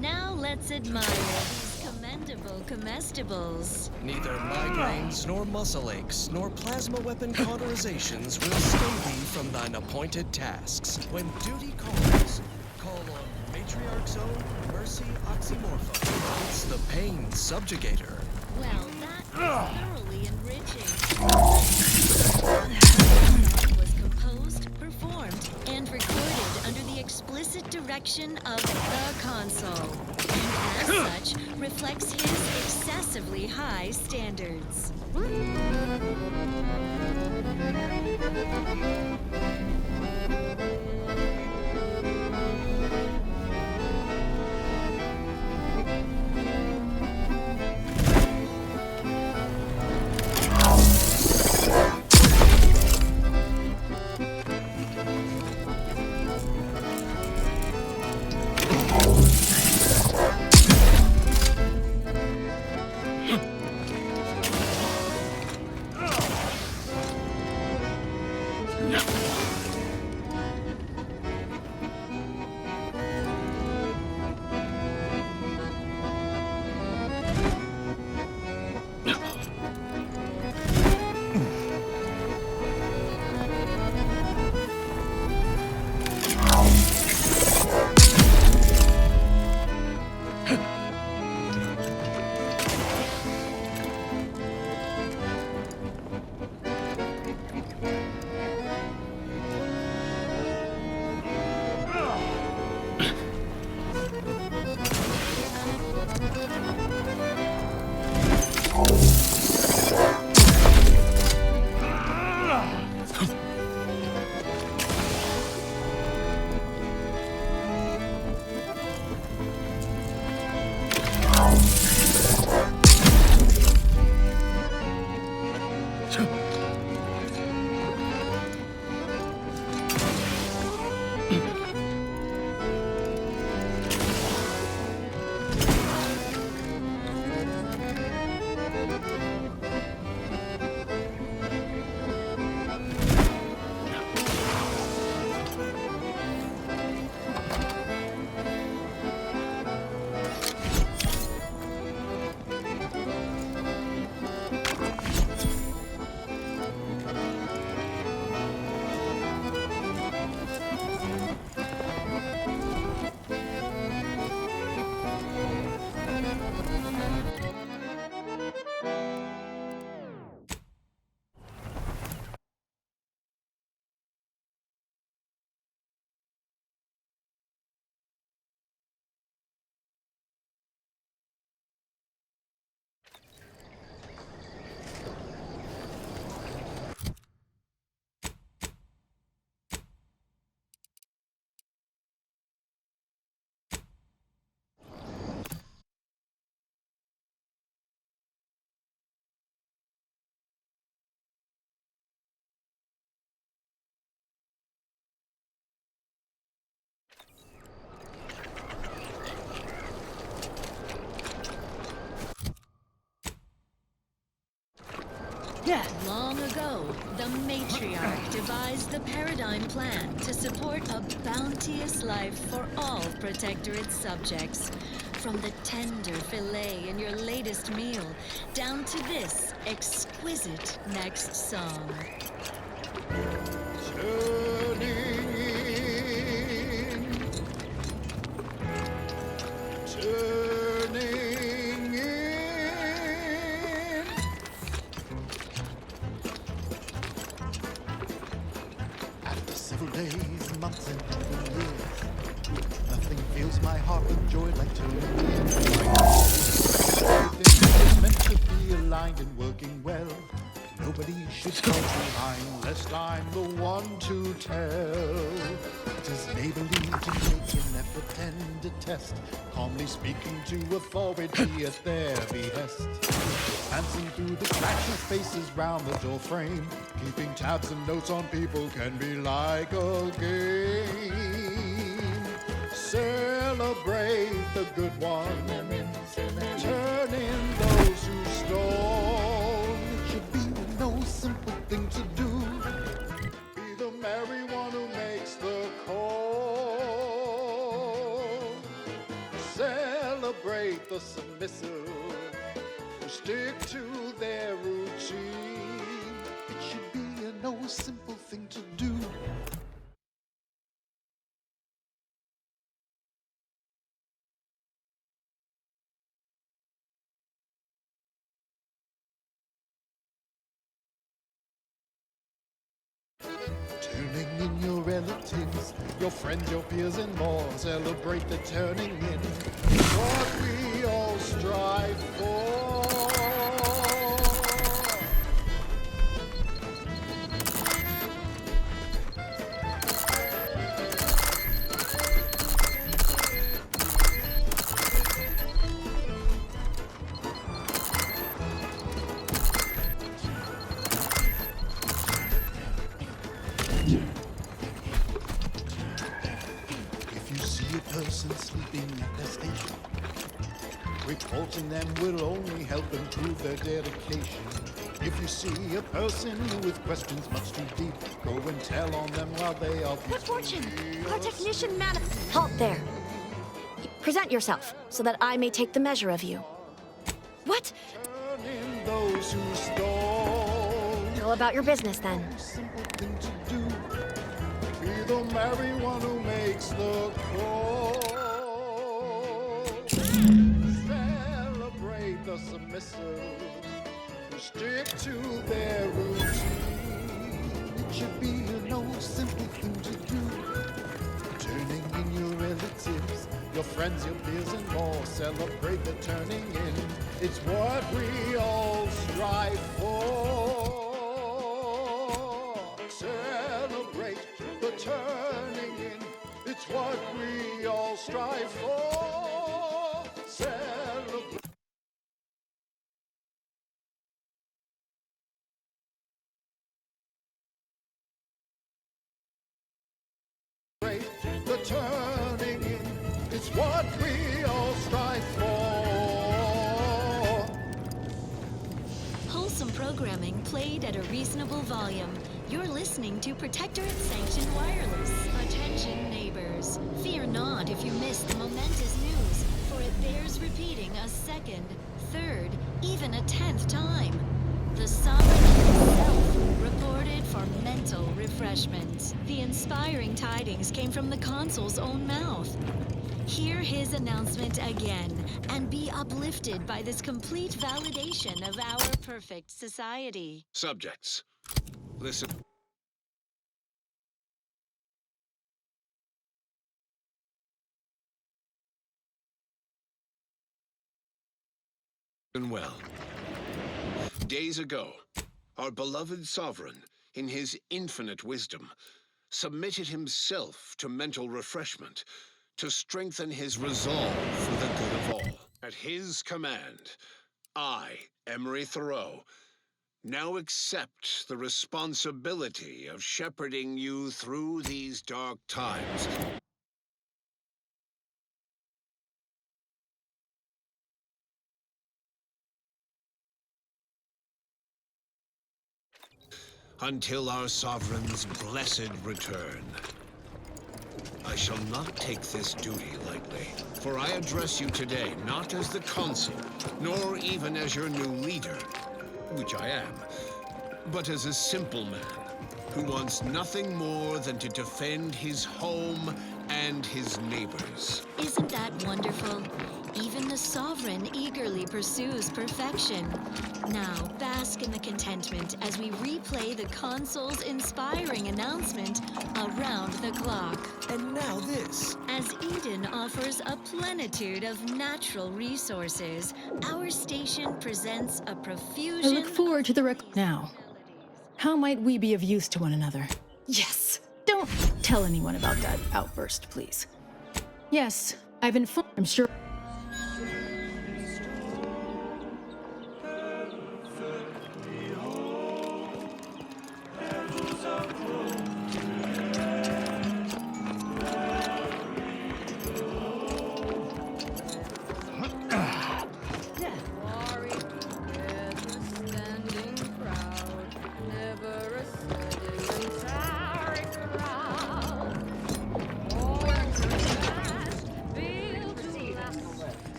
Now let's admire these commendable edible comestibles. Neither migraines, nor muscle aches, nor plasma weapon cauterizations will stay thee from thine appointed tasks. When duty calls, call on Matriarch's own Mercy Oxymorpho. It's the pain subjugator. Well, that was thoroughly enriching. The was composed, performed, and recorded under the explicit direction of the console, and as such, reflects his excessively high standards. Long ago, the Matriarch devised the Paradigm Plan to support a bounteous life for all Protectorate subjects. From the tender fillet in your latest meal, down to this exquisite next song. Days, months, and even years. Nothing fills my heart with joy like turning in. Everything is meant to be aligned and working well. Nobody should fall behind, lest I'm the one to tell. It is neighborly to make an effort and a test, calmly speaking to authority at their behest. Passing through the cracks and spaces round the door frame, keeping tabs and notes on people can be like a game. Celebrate the good one, turn in those who stole. It should be no simple thing to do. Be the merry one who makes the call. Celebrate the submissive. stick to their routine. It should be a no simple thing to do. Turning in your relatives, your friends, your peers, and more. Celebrate the turning in. What we all strive for. If you see a person sleeping at their station, reporting them will only help improve their dedication. If you see a person with questions much too deep, go and tell on them while they are Good fortune! Our technician man. Halt there. Present yourself, so that I may take the measure of you. What? Turning those who stole. Go about your business, then. Simple thing to do. Be the merry one who makes the call. Celebrate the submissive who stick to their routine. It should be a no simple thing to do. Turning in your relatives, your friends, your peers, and more. Celebrate the turning in. It's what we all strive for. Celebrate the turning in. It's what we all strive for. Celebrate. The turning in, it's what we all strive for. Wholesome programming played at a reasonable volume. You're listening to Protectorate Sanctioned Wireless. Attention, neighbors. Fear not if you miss the momentous news, for it bears repeating a second, third, even a 10th time. The Sovereign himself reported for mental refreshment. The inspiring tidings came from the Consul's own mouth. Hear his announcement again, and be uplifted by this complete validation of our perfect society. Subjects, listen. Well, days ago, our beloved sovereign, in his infinite wisdom, submitted himself to mental refreshment to strengthen his resolve for the good of all. At his command, I, Emery Thoreau, now accept the responsibility of shepherding you through these dark times. Until our sovereign's blessed return. I shall not take this duty lightly, for I address you today not as the consul, nor even as your new leader, which I am, but as a simple man who wants nothing more than to defend his home and his neighbors. Isn't that wonderful? Even the Sovereign eagerly pursues perfection. Now, bask in the contentment as we replay the Consul's inspiring announcement around the clock. And now this. As Eden offers a plenitude of natural resources, our station presents a profusion. I look forward to the now. How might we be of use to one another? Yes! Don't tell anyone about that outburst, please. Yes, I've informed. I'm sure.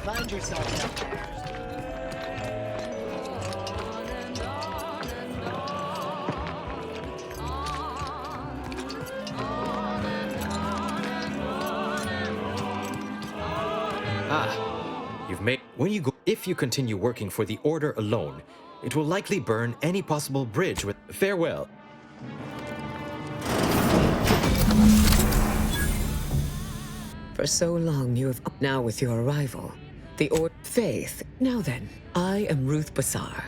Find yourself down there. You've made... When you go... If you continue working for the Order alone, it will likely burn any possible bridge with... Farewell. For so long you have... Now with your arrival, the Faith. Now then, I am Ruth Bassar,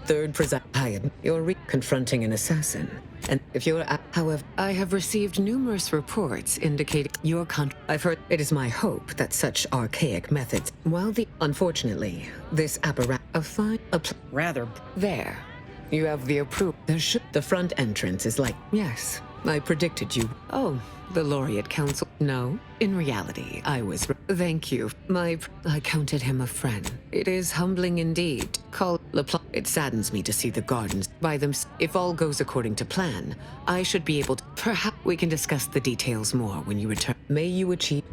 third preside. I am your confronting an assassin. And if you're... However, I have received numerous reports indicating your I've heard... It is my hope that such archaic methods... While the... Unfortunately, this apparatus... Rather... There. You have the approval. The front entrance is like... Yes, I predicted you. Oh, the Laureate Council. No, in reality, I was... Thank you. I counted him a friend. It is humbling indeed. Call LaPlante. It saddens me to see the gardens by them. If all goes according to plan, I should be able to... Perhaps we can discuss the details more when you return. May you achieve...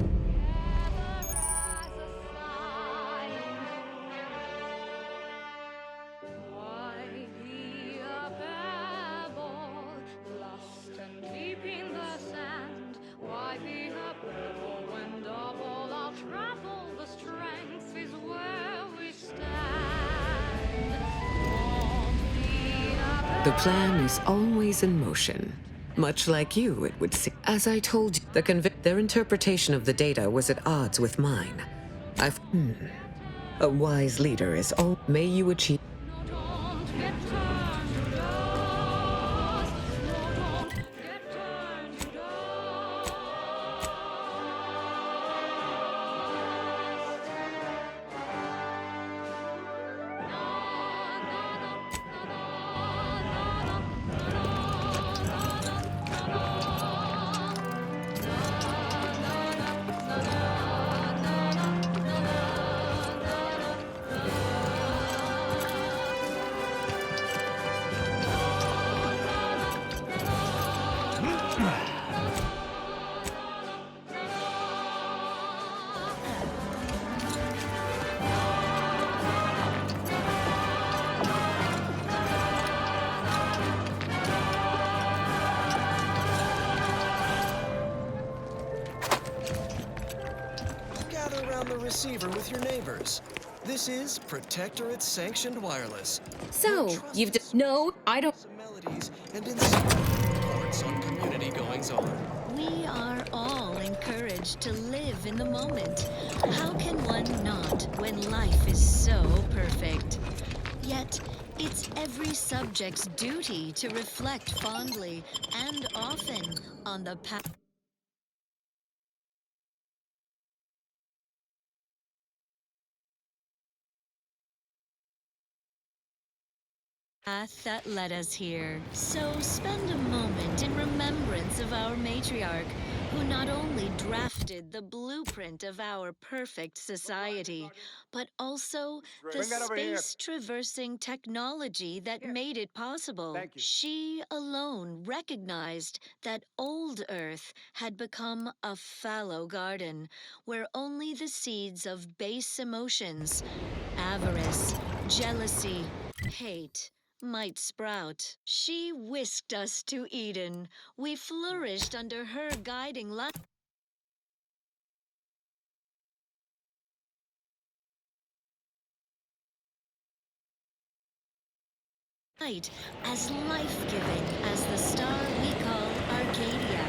The plan is always in motion. Much like you, it would seem. As I told you, their interpretation of the data was at odds with mine. A wise leader is all. May you achieve. Receiver with your neighbors. This is Protectorate Sanctioned Wireless. So, you've no, I don't. Melodies and inspiring reports on community goings-on. We are all encouraged to live in the moment. How can one not when life is so perfect? Yet, it's every subject's duty to reflect fondly and often on the path that led us here. So spend a moment in remembrance of our matriarch, who not only drafted the blueprint of our perfect society, but also the space-traversing technology that made it possible. She alone recognized that old Earth had become a fallow garden, where only the seeds of base emotions, avarice, jealousy, hate, might sprout. She whisked us to Eden. We flourished under her guiding light. As life-giving as the star we call Arcadia.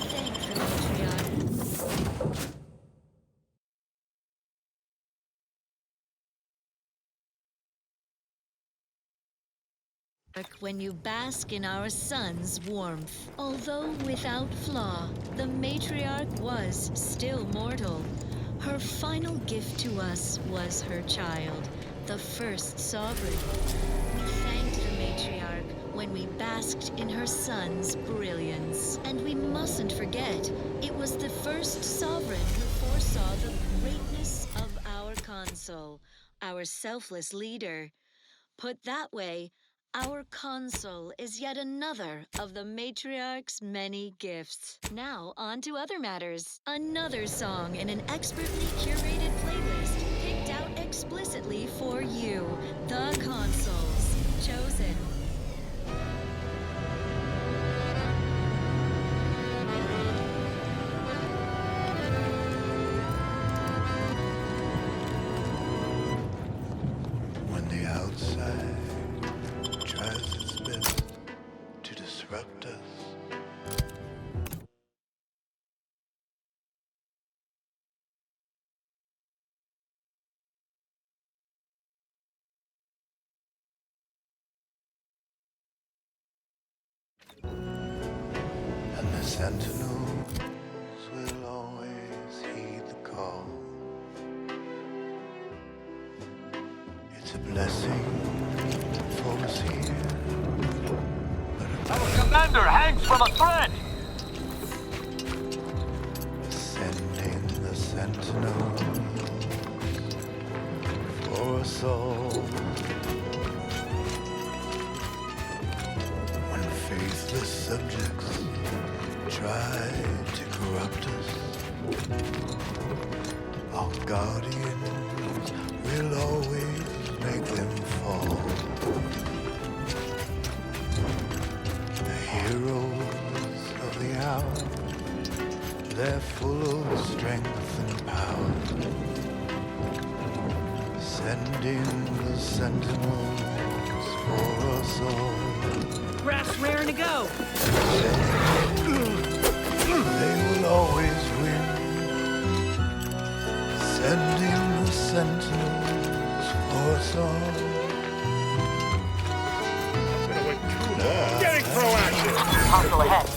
Thank the matriarch. When you bask in our sun's warmth. Although without flaw, the matriarch was still mortal. Her final gift to us was her child, the first sovereign. We thanked the matriarch when we basked in her sun's brilliance. And we mustn't forget, it was the first sovereign who foresaw the greatness of our consul, our selfless leader. Put that way, our consul is yet another of the matriarch's many gifts. Now, on to other matters. Another song in an expertly curated playlist. explicitly for you, the consoles. Chosen. When the outside tries its best to disrupt us, and the sentinels will always heed the call. It's a blessing for us here. Our commander hangs from a thread! Sending the sentinels for us all. When faithless subjects try to corrupt us, our guardians will always make them fall. The heroes of the hour, they're full of strength and power. Sending the sentinels for us all. Raph's raring to go. They will always win. Sending the sentinels for us all. Getting proactive! Hostile ahead.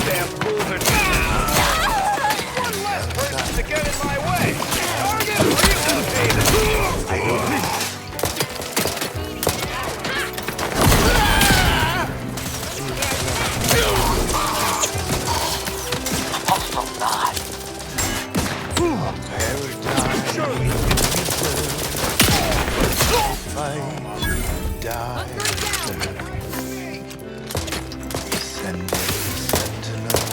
Damn fools are... One less person to get in my way! Target relocated! Hostile nod. Surely. Fight, die. Sending the sentinels.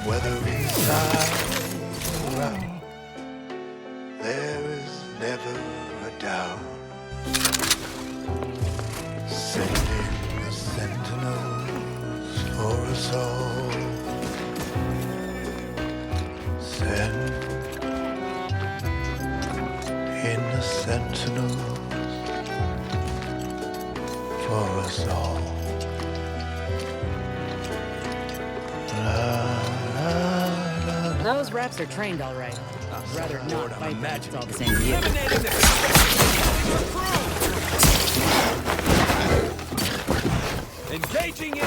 Whether inside or out, there is never a doubt. Sending the sentinels for us all. Send in the sentinels for us all. Those Raphs are trained all right. Rather not fight them. It's all the same to you. Engaging in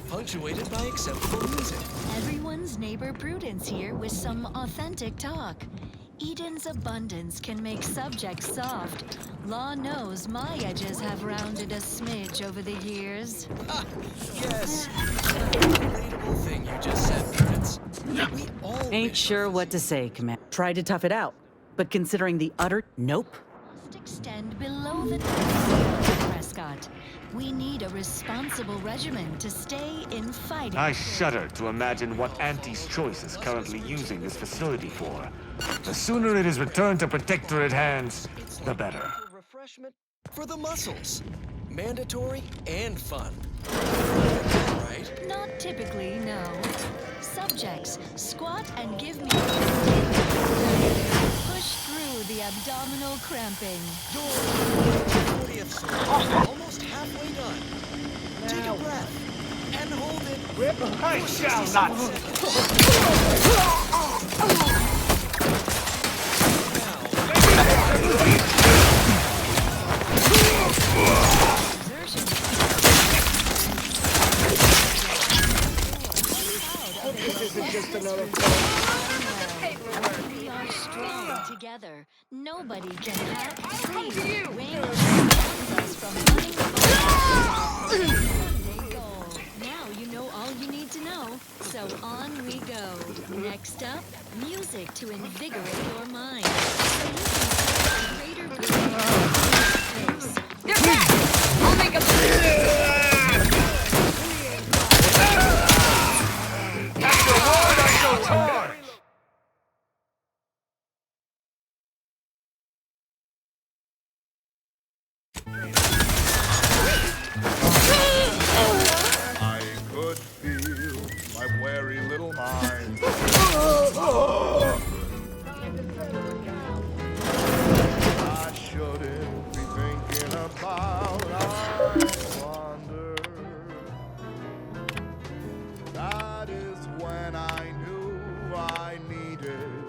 punctuated by acceptable music. Everyone's neighbor Prudence here with some authentic talk. Eden's abundance can make subjects soft. Law knows my edges have rounded a smidge over the years. Yes. Relatable thing you just said, Prudence. We all Ain't sure what to say, Command. Tried to tough it out, but considering the utter nope. Must extend below the ceiling, Prescott. We need a responsible regimen to stay in fighting. I shudder to imagine what Auntie's Choice is currently using this facility for. The sooner it is returned to Protectorate hands, the better. refreshment for the muscles. Mandatory and fun. Right? Not typically, no. Subjects, squat and give me... Push through the abdominal cramping. Your 40th sword. Almost halfway done. Take a breath and hold it. I shall not. This isn't just another We are strong together. Nobody can hack, steal, win, or stop us from running the Sunday goal. So on we go. Next up, music to invigorate your mind. So you can feel greater good in your face. Get back! I'll make a... I could feel my weary little mind. I shouldn't be thinking about I wonder. That is when I knew I needed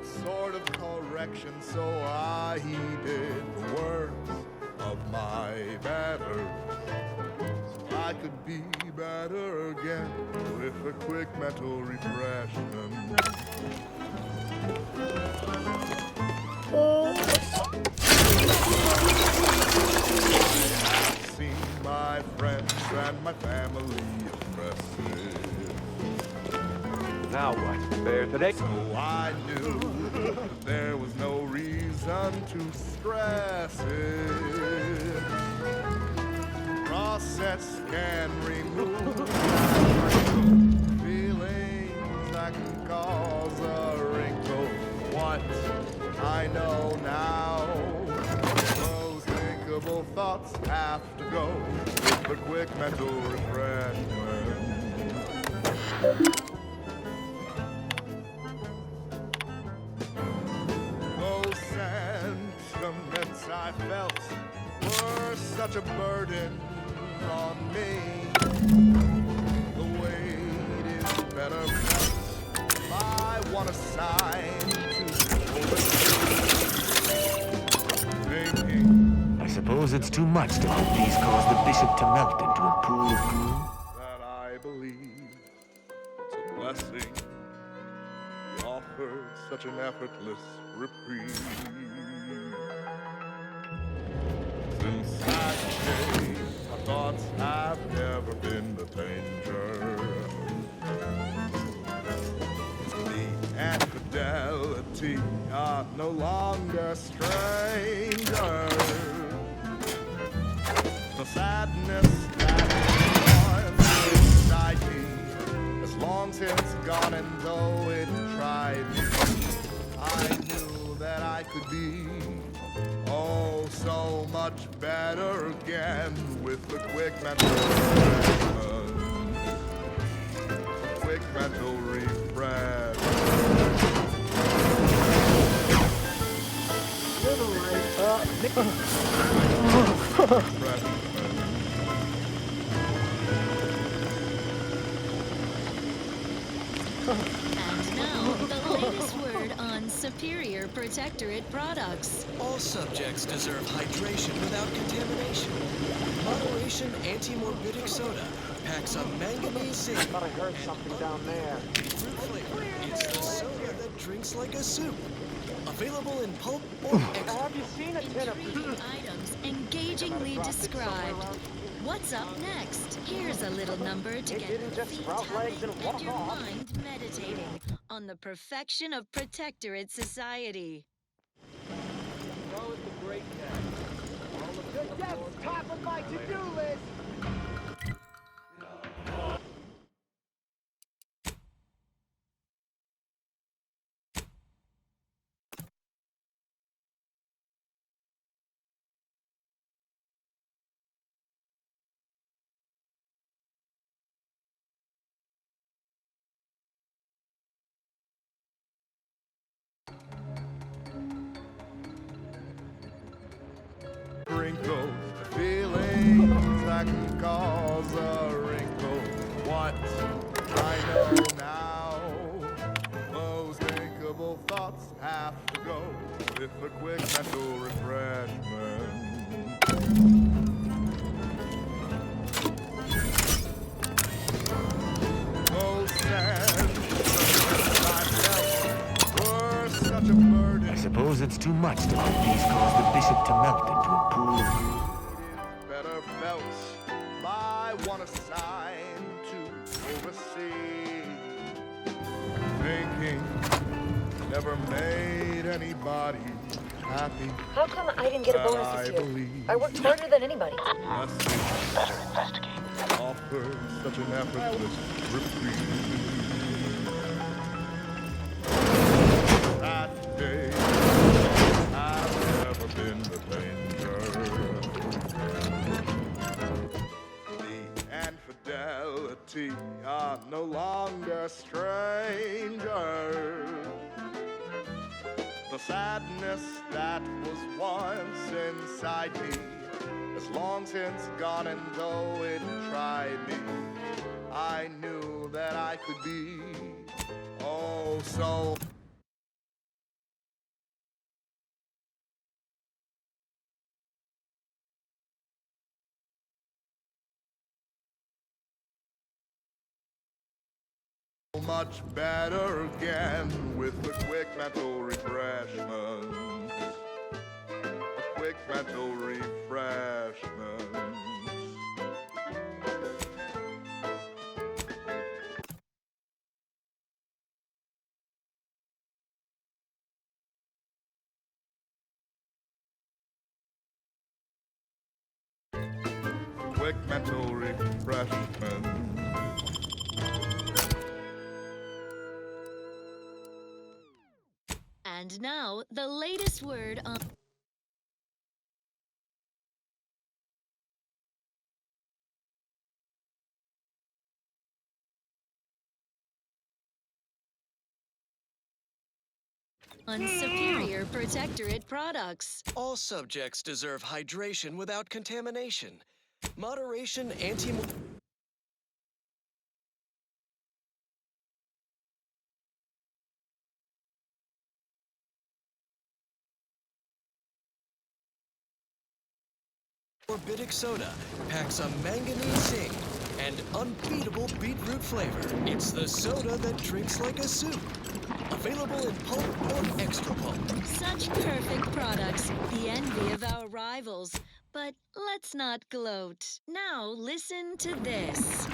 a sort of correction, so I heeded the words of my better. I could be better again with a quick mental refreshment. I've seen my friends and my family oppressive. Now what? Fair today? So I knew that there was no reason to stress it. Process can remove feelings that can cause a wrinkle. What I know now, those thinkable thoughts have to go with a quick mental refreshment. Those sentiments I felt were such a burden on me. The weight is better felt by one assigned to thinking. I suppose it's too much to hope these cause the bishop to melt into a pool of goo. That I believe it's a blessing. He offered such an effortless reprieve. Since that day, my thoughts have never been the danger. The infidelity are no longer strangers. The sadness that was inside me has long since gone, and though it tried me, I knew that I could be oh so much better again with the quick mental refreshment. Quick mental refreshment. And now, the latest word on Superior Protectorate products. All subjects deserve hydration without contamination. Moderation Anti-Morbidic Soda packs a manganese zinc. I thought I heard something down there. Fruit flavor. It's the soda that drinks like a soup. Available in pulp or extra. Have you seen a tin of items engagingly described? What's up next? Here's a little number to get your feet tapping and your mind meditating on the perfection of Protectorate society. Yes, top of my to-do list! Wrinkles, feelings that can cause a wrinkle. What I know now, those thinkable thoughts have to go with a quick mental refreshment. Those sentiments I felt were such a burden. I suppose it's too much to hope these cause the bishop to melt into a pool of goo. Better felt by one assigned to oversee. working never made anybody happy. How come I didn't get a bonus this year? I worked harder than anybody. Better investigate. Offers such an effortless reprieve. That day I've never been the danger. The infidelity are no longer strangers. The sadness that was once inside me is long since gone, and though it tried me, I knew that I could be oh so much better again with a quick mental refreshment. A quick mental refreshment. Quick mental refreshment. And now, the latest word on... on Superior Protectorate products. All subjects deserve hydration without contamination. Moderation anti... Orbitic soda packs a manganese zinc and unbeatable beetroot flavor. It's the soda that drinks like a soup. Available in pulp or extra pulp. Such perfect products, the envy of our rivals. But let's not gloat. Now listen to this.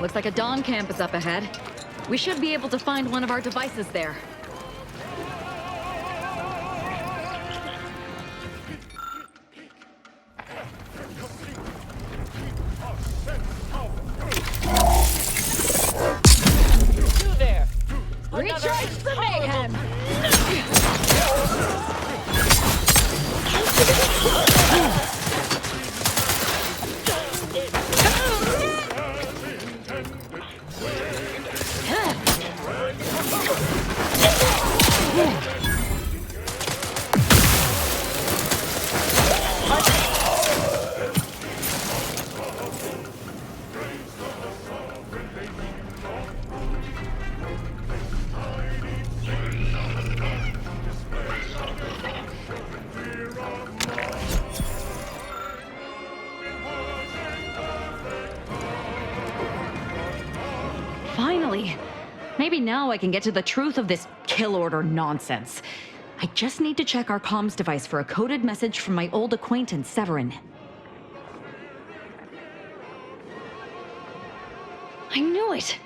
Looks like a Dawn camp is up ahead. We should be able to find one of our devices there. You there! Recharge the mayhem! Finally! Maybe now I can get to the truth of this kill order nonsense. I just need to check our comms device for a coded message from my old acquaintance, Severin. I knew it!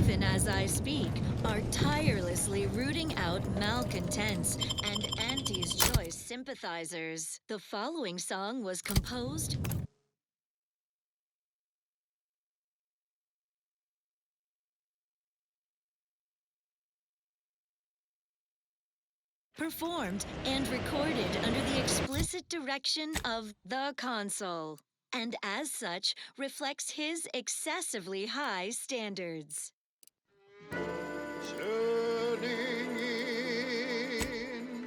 even as I speak, are tirelessly rooting out malcontents and Auntie's Choice sympathizers. The following song was composed, performed, and recorded under the explicit direction of the console, and as such reflects his excessively high standards. Turning in.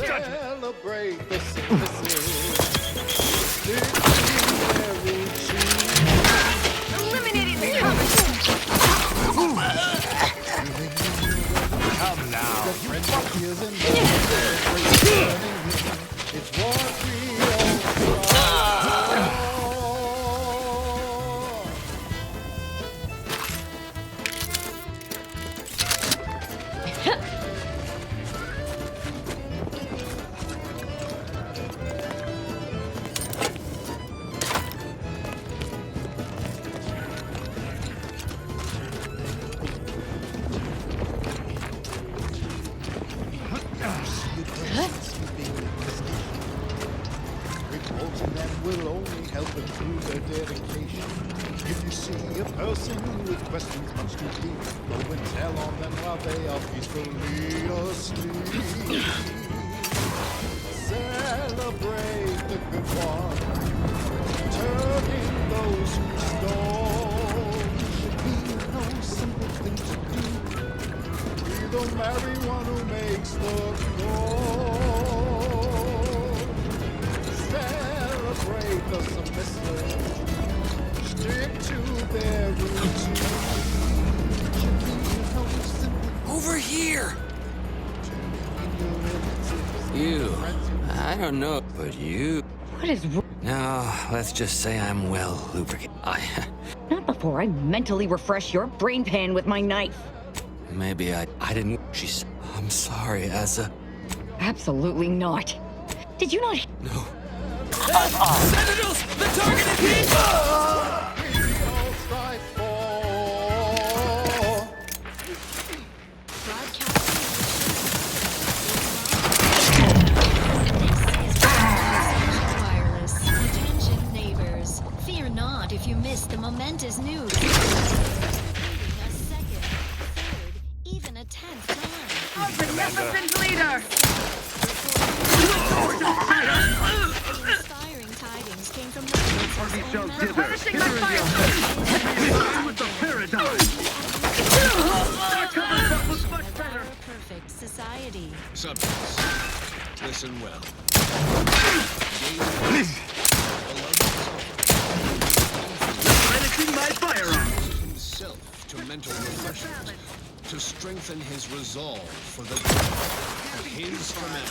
Celebrate the Eliminating the comet! Come now. It's what we all strive Revolting them will only help them through their dedication. If you see a person with questions much too deep, go and tell on them while they are peacefully asleep. Celebrate the good one, turning those who stone. Should be no simple thing to do. Be the merry one who makes the call. Celebrate the submissive. Stick to their routine. Over here! You. I don't know, but you. What is wrong? No, let's just say I'm well lubricated. Not before I mentally refresh your brain pan with my knife. Maybe I didn't. I'm sorry, Asa. Absolutely not. Did you not? No. Sentinels! The target is hit! Wireless. Attention, neighbors. Fear not if you miss the momentous news. A second, third, even a 10th time. Magnificent leader! Inspiring tidings came from the Replenishing my fire! With the paradigm! Our cover up was much better! Perfect society. Subjects, listen well. Replenishing my firearm! Himself to mental refreshment, to strengthen his resolve for the his command.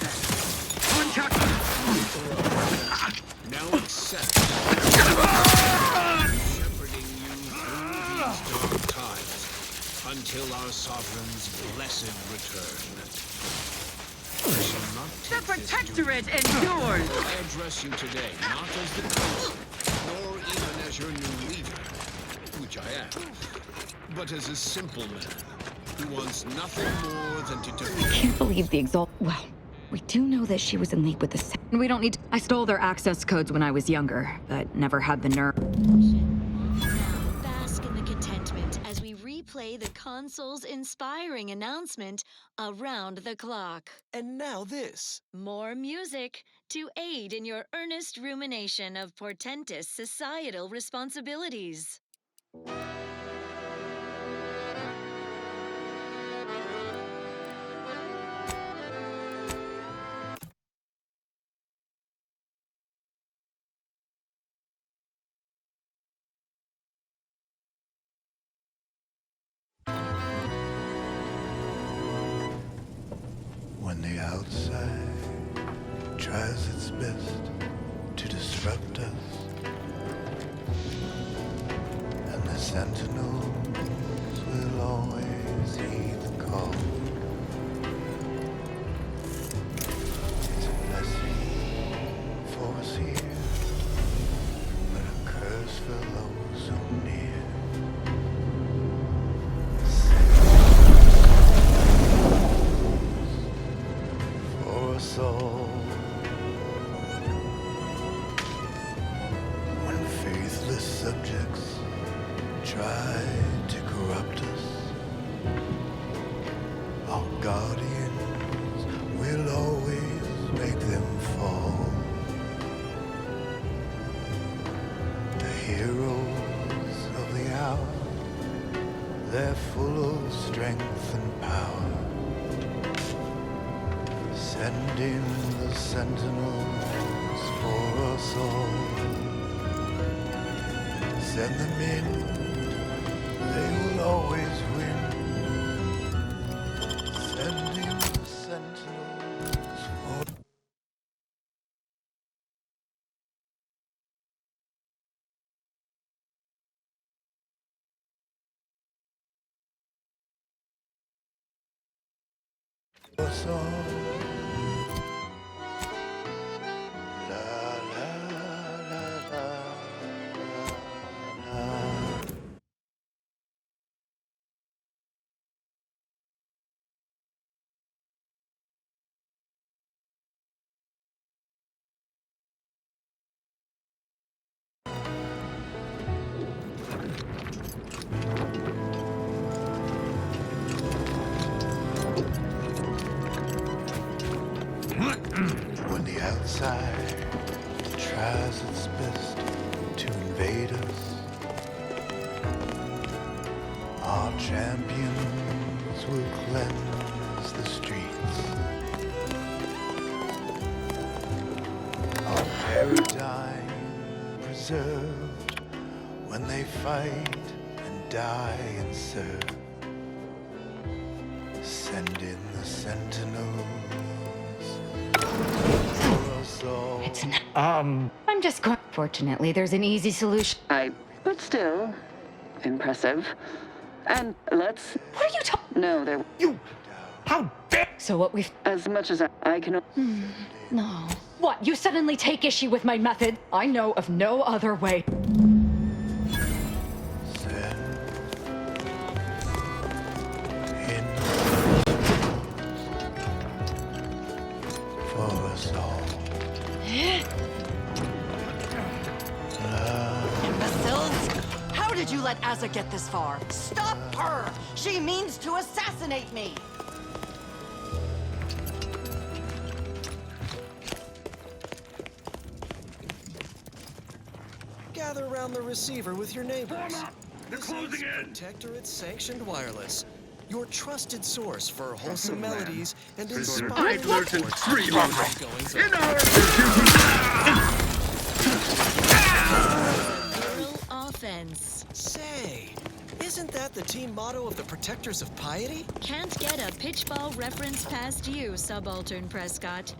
Now accept shepherding you through these dark times until our sovereign's blessed return. I shall not take The Protectorate endures! I address you today not as the council, nor even as your new leader, which I am, but as a simple man, who wants nothing more than to I can't believe the exalt. Well, we do know that she was in league with the. We don't need. I stole their access codes when I was younger, but never had the nerve. Now bask in the contentment as we replay the console's inspiring announcement around the clock. And now this. More music to aid in your earnest rumination of portentous societal responsibilities. When the outside tries its best to disrupt us, and the sentinels will always heed the call. It's a blessing for us here, but a curse for those so near. For us all. When faithless subjects try to corrupt us, our guardians will always make them fall. The heroes of the hour, they're full of strength and power. Send in the sentinels for us all. Send them in, they will always win. Send in the sentinels for us all. When the outside tries its best to invade us, our champions will cleanse the streets. Our paradigm preserved when they fight and die and serve. Send in the sentinels. I'm just going. Fortunately, there's an easy solution. But still, impressive. And let's. What are you talking? No, there. How dare? So what we've. As much as I can. No. What? You suddenly take issue with my method? I know of no other way. For us all. Imbeciles! How did you let Asa get this far? Stop her! She means to assassinate me! Gather around the receiver with your neighbors. They're closing in! Protectorate Sanctioned Wireless, your trusted source for wholesome melodies and Prisoner inspiring idlers and reports freeloaders. goings In on. Rural offense. Say, isn't that the team motto of the Protectors of Piety? Can't get a pitchball reference past you, Subaltern Prescott.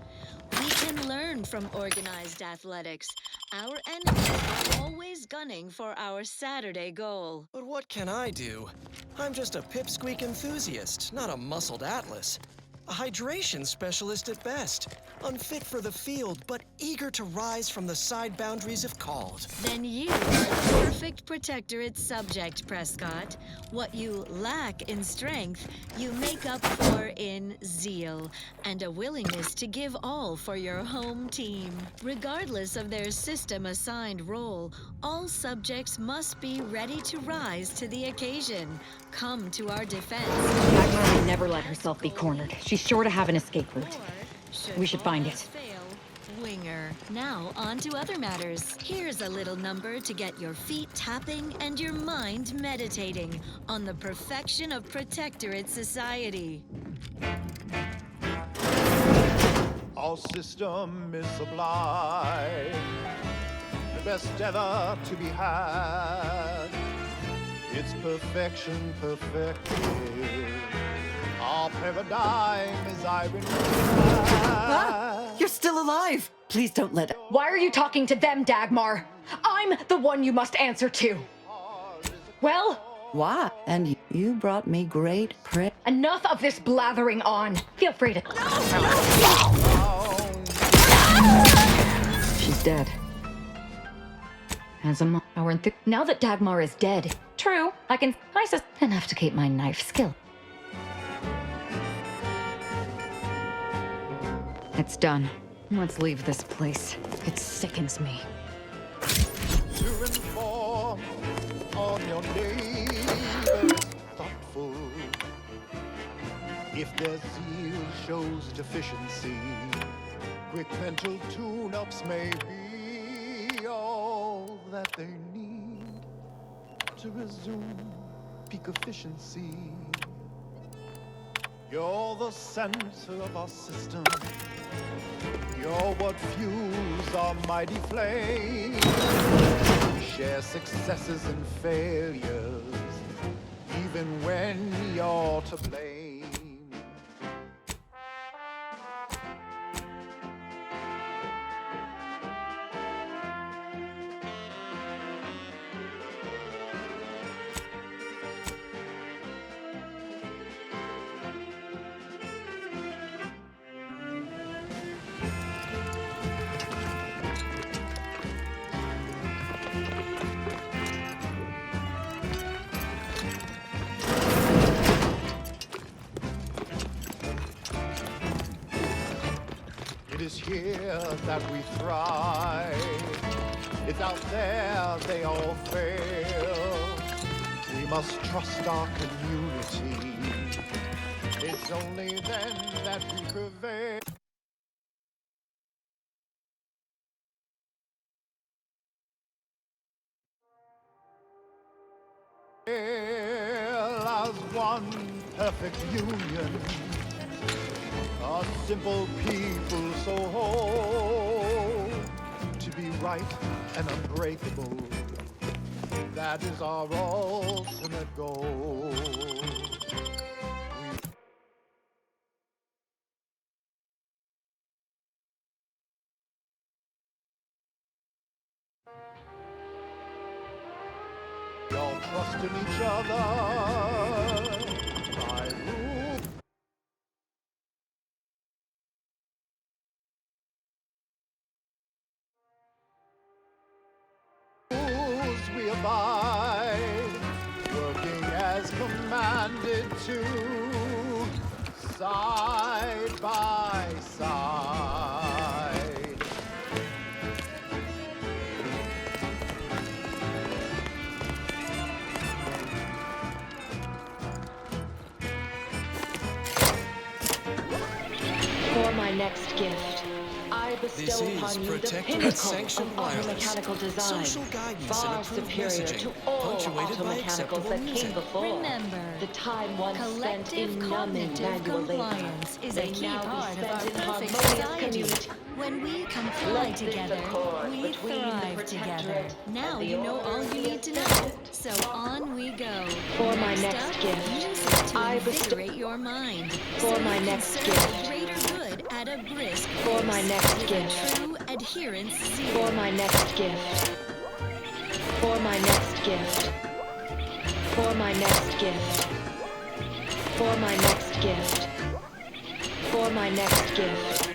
We can learn from organized athletics. Our enemies are always gunning for our Saturday goal. But what can I do? I'm just a pipsqueak enthusiast, not a muscled atlas. A hydration specialist at best. unfit for the field, but eager to rise from the side boundaries if called. Then you are the perfect Protectorate subject, Prescott. What you lack in strength, you make up for in zeal, and a willingness to give all for your home team. Regardless of their system-assigned role, all subjects must be ready to rise to the occasion. Come to our defense. Dagmar will never let herself be cornered. She's sure to have an escape route. We should find it. Winger. Now on to other matters. Here's a little number to get your feet tapping and your mind meditating on the perfection of Protectorate society. Our system is sublime, the best ever to be had. Its perfection perfected. Our paradigm is iron. You're still alive. Please don't let. Why are you talking to them, Dagmar? I'm the one you must answer to. Well? Why? And you brought me great prey. Enough of this blathering on. Feel free to. She's dead. As a now that Dagmar is dead, true, I enough to keep my knife skill. It's done. Let's leave this place. It sickens me. To inform on your neighbors, thoughtful. If their zeal shows deficiency, quick mental tune-ups may be all that they need to resume peak efficiency. You're the center of our system. You're what fuels our mighty flame. We share successes and failures, even when you're to blame. It is here that we thrive. It's out there they all fail. We must trust our community. It's only then that we prevail. As one perfect union. A simple people so whole, to be right and unbreakable. That is our ultimate goal. We all trust in each other. By rule. We abide, working as commanded to, side by side. For my next gift, I bestow upon you the pinnacle of automechanical design, far superior to all automechanicals that came before. Remember, the time once spent in collective numbing cognitive manual labor compliance is a may key now be part of our spent in perfect harmonious society. community. When we comply Let this together, accord we between the thrive together. Protectorate Now and the you know Order all you be need to know. established. So on we go. For my Next next up, gift, use it to I bestow- invigorate your mind. For so my you can next serve gift, the greater good at a brisk For my pace next with gift, a true adherence zeal. For my next gift, for my next gift, for my next gift, for my next gift, for my next gift.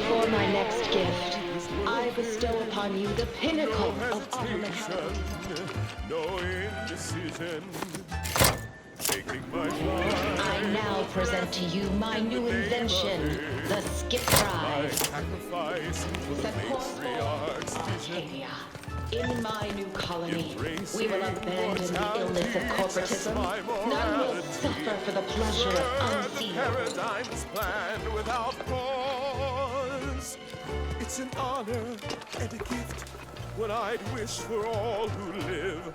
For my next gift, I bestow upon you the pinnacle of automechanical. No indecision. I now present to you my new invention, the Skip Drive. Arcadia. In my new colony, we will abandon the illness of corporatism. None will suffer for the pleasure of unseen. Paradigm's planned without pause. It's an honor and a gift when I'd wish for all who live.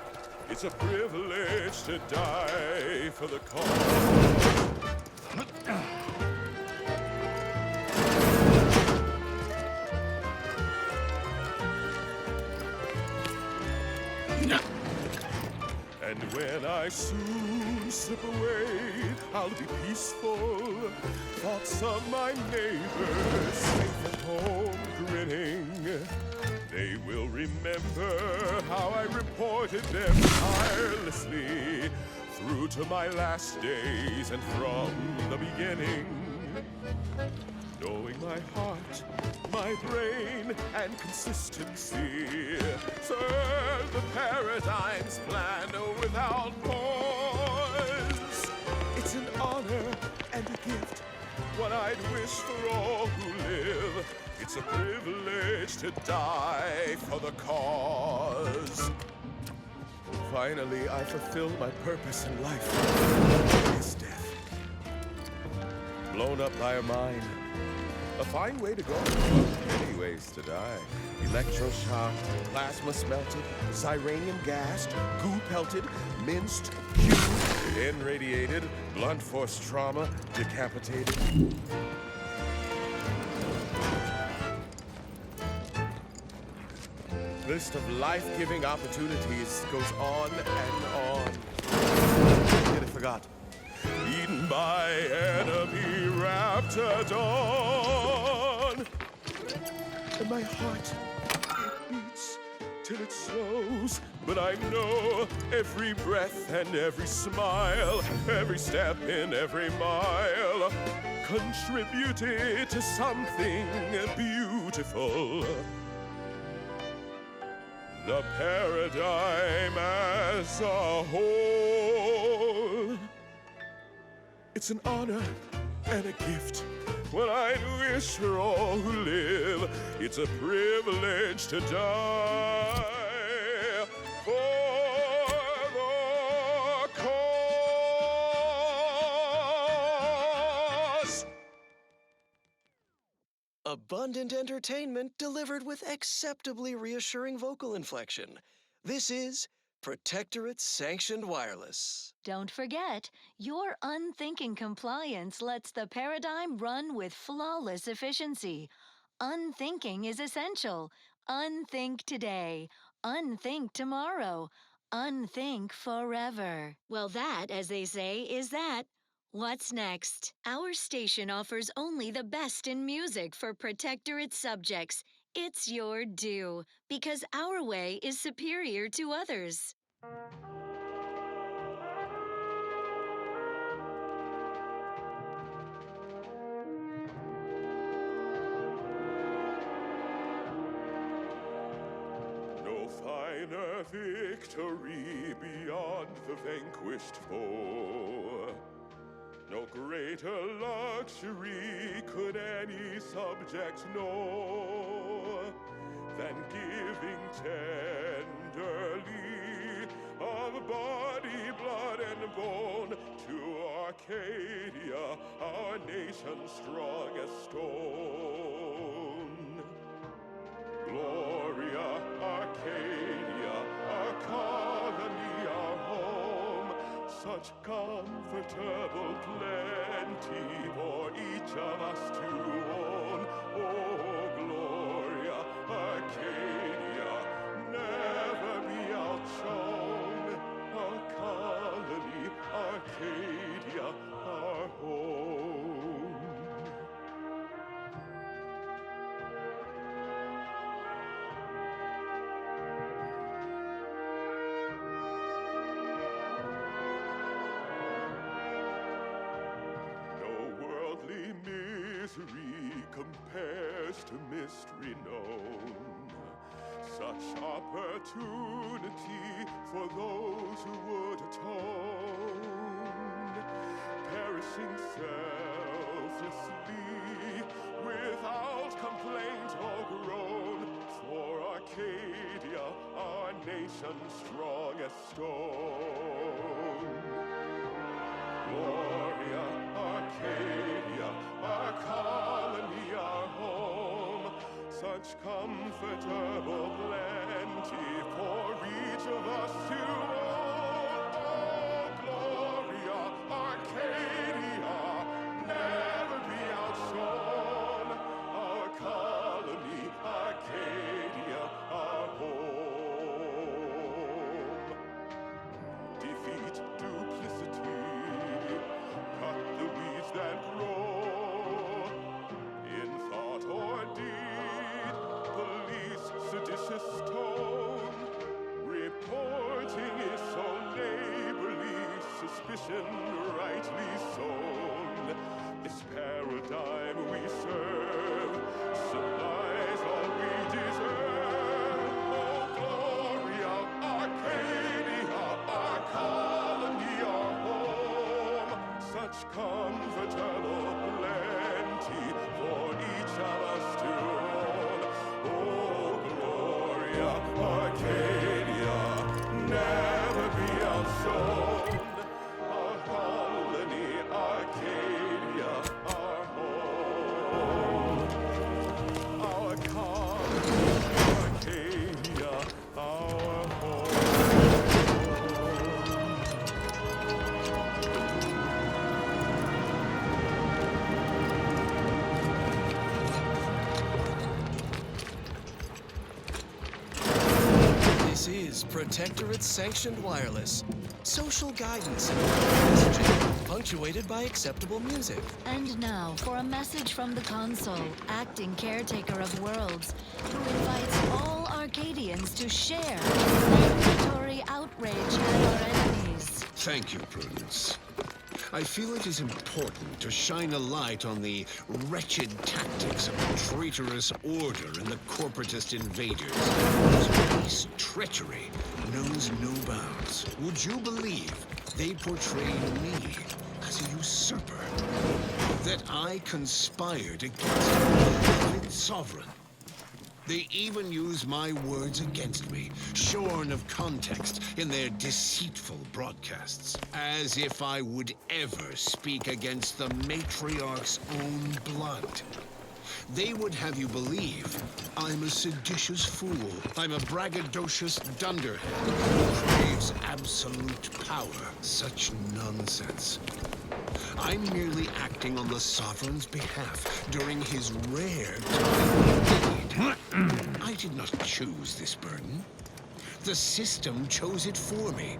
It's a privilege to die for the cause. And when I soon slip away, I'll be peaceful. Thoughts of my neighbors safe at home grinning. They will remember how I reported them tirelessly through to my last days and from the beginning. Knowing my heart, my brain, and consistency, serve the paradigm's plan without pause. It's an honor and a gift, what I'd wish for all who live. It's a privilege to die for the cause. Finally, I fulfilled my purpose in life. It's death. Blown up by a mine. A fine way to go. Many ways to die. Electroshocked, plasma smelted, Ziranium gassed, goo pelted, minced, cubed, irradiated, blunt force trauma, decapitated. List of life-giving opportunities goes on and on. Yet I forgot. Eaten by enemy Raptidon. And my heart, it beats till it slows. But I know every breath and every smile, every step in every mile, contributed to something beautiful. The paradigm as a whole. It's an honor and a gift when I'd wish for all who live. It's a privilege to die for the cause. Abundant entertainment delivered with acceptably reassuring vocal inflection. This is Protectorate Sanctioned Wireless. Don't forget, your unthinking compliance lets the paradigm run with flawless efficiency. Unthinking is essential. Unthink today. Unthink tomorrow. Unthink forever. Well, that, as they say, is that. What's next? Our station offers only the best in music for Protectorate subjects. It's your due, because our way is superior to others. No finer victory beyond the vanquished foe. No greater luxury could any subject know than giving tenderly of body, blood, and bone to Arcadia, our nation's strongest stone. Gloria, Arcadia, our colony, our home, such comfortable plenty for each of us to own. Oh, Gloria, Arcadia, never be outshone. Our colony, Arcadia, our home. No worldly misery compares first mystery known. Such opportunity for those who would atone, perishing selflessly without complaint or groan, for Arcadia, our nation strong as stone. Gloria, Arcadia, our colony, our home, such comfortable plenty for each of us to own. Oh, Gloria, Arcadia, never be outshone. Our colony, Arcadia, our home. Defeat duplicity, cut the weeds that grow in thought or deed, police seditious tone. Reporting is so neighborly, suspicion rightly sown. This paradigm we serve supplies all we deserve. Oh, Gloria, Arcadia, our colony, our home, such comfortable plenty for each of us to own. Oh, Gloria, Arcadia, never be outshone. Our colony, Arcadia, our home. Our colony, Arcadia, our home. This is Protectorate Sanctioned Wireless. Social guidance and messaging, punctuated by acceptable music. And now for a message from the console, acting caretaker of worlds, who invites all Arcadians to share the mandatory outrage at our enemies. Thank you, Prudence. I feel it is important to shine a light on the wretched tactics of the traitorous order and the corporatist invaders, whose base treachery knows no bounds. Would you believe they portray me as a usurper? That I conspired against our beloved sovereign? They even use my words against me, shorn of context in their deceitful broadcasts, as if I would ever speak against the matriarch's own blood. They would have you believe I'm a seditious fool. I'm a braggadocious dunderhead who craves absolute power. Such nonsense. I'm merely acting on the Sovereign's behalf during his rare time of need. I did not choose this burden. The system chose it for me,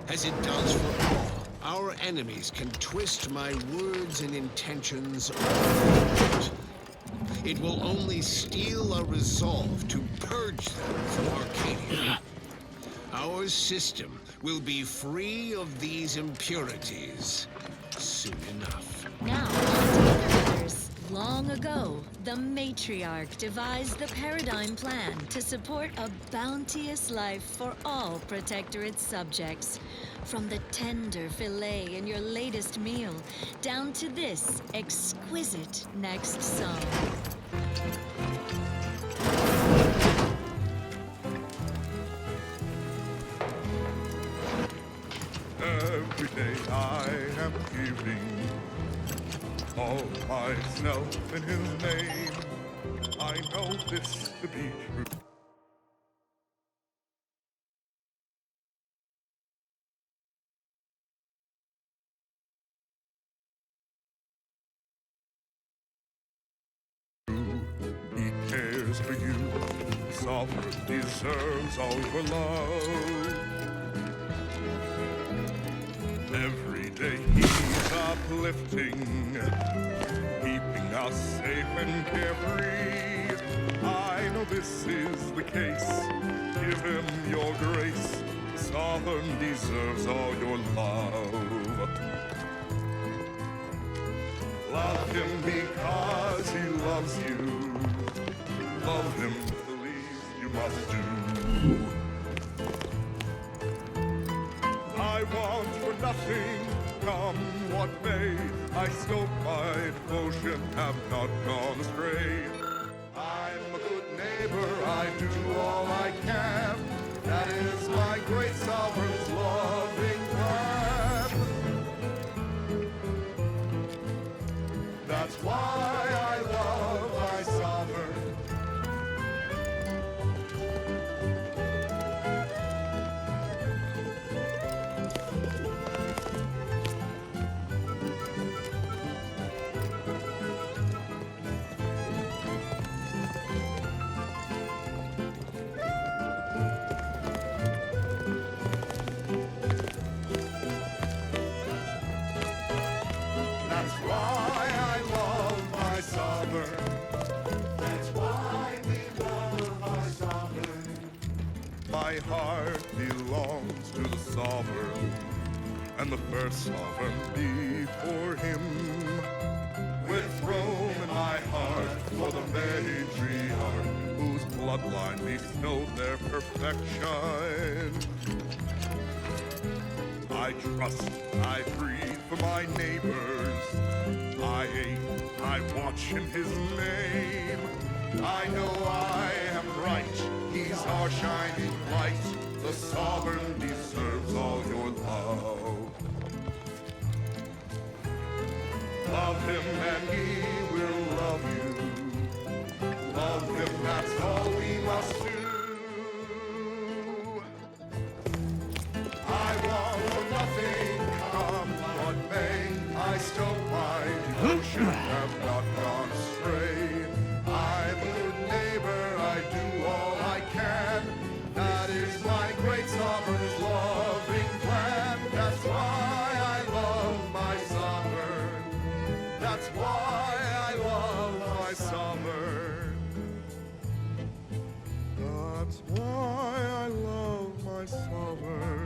as it does for all. Our enemies can twist my words and intentions all. It will only steal our resolve to purge them from Arcadia. Our system will be free of these impurities soon enough. Now, on to other matters. Long ago, the Matriarch devised the Paradigm Plan to support a bounteous life for all Protectorate subjects. From the tender fillet in your latest meal, down to this exquisite next song. Every day I am giving all myself in his name. I know this to be true. He cares for you. Sovereign deserves all your love. Every day he's uplifting, keeping us safe and carefree. I know this is the case. Give him your grace. Sovereign deserves all your love. Love him because he loves you. love him, the least you must do. I want for nothing, come what may. I scope my devotion, have not gone astray. I'm a good neighbor, I do all I can. That is my great sovereign's loving plan. That's why I love my sovereign. That's why I love my sovereign. That's why we love our sovereign. My heart belongs to the sovereign, and the first sovereign before him. With Rome in my heart for the matriarch, whose bloodline bestowed their perfection. I trust, I breathe for my neighbors. I ache, I watch in his name. I know I am right, he's our shining light. The sovereign deserves all your love. Love him and he will love you. Love him, that's all we must do. I want for nothing, come what may. I stoke my devotion, have not gone astray. I'm a good neighbor, I do all I can. That is my great sovereign's loving plan. That's why I love my sovereign. That's why I love my sovereign. That's why I love my sovereign.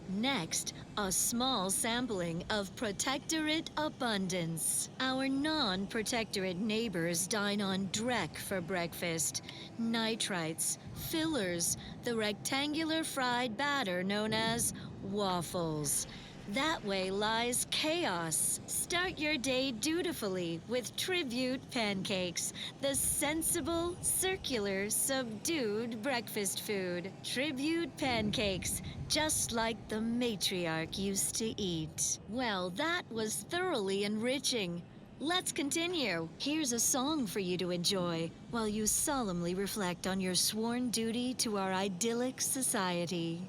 Next, a small sampling of Protectorate abundance. Our non-Protectorate neighbors dine on Drek for breakfast. Nitrites, fillers, the rectangular fried batter known as waffles. That way lies chaos. Start your day dutifully with Tribute pancakes, the sensible, circular, subdued breakfast food. Tribute pancakes, just like the matriarch used to eat. Well, that was thoroughly enriching. Let's continue. Here's a song for you to enjoy while you solemnly reflect on your sworn duty to our idyllic society.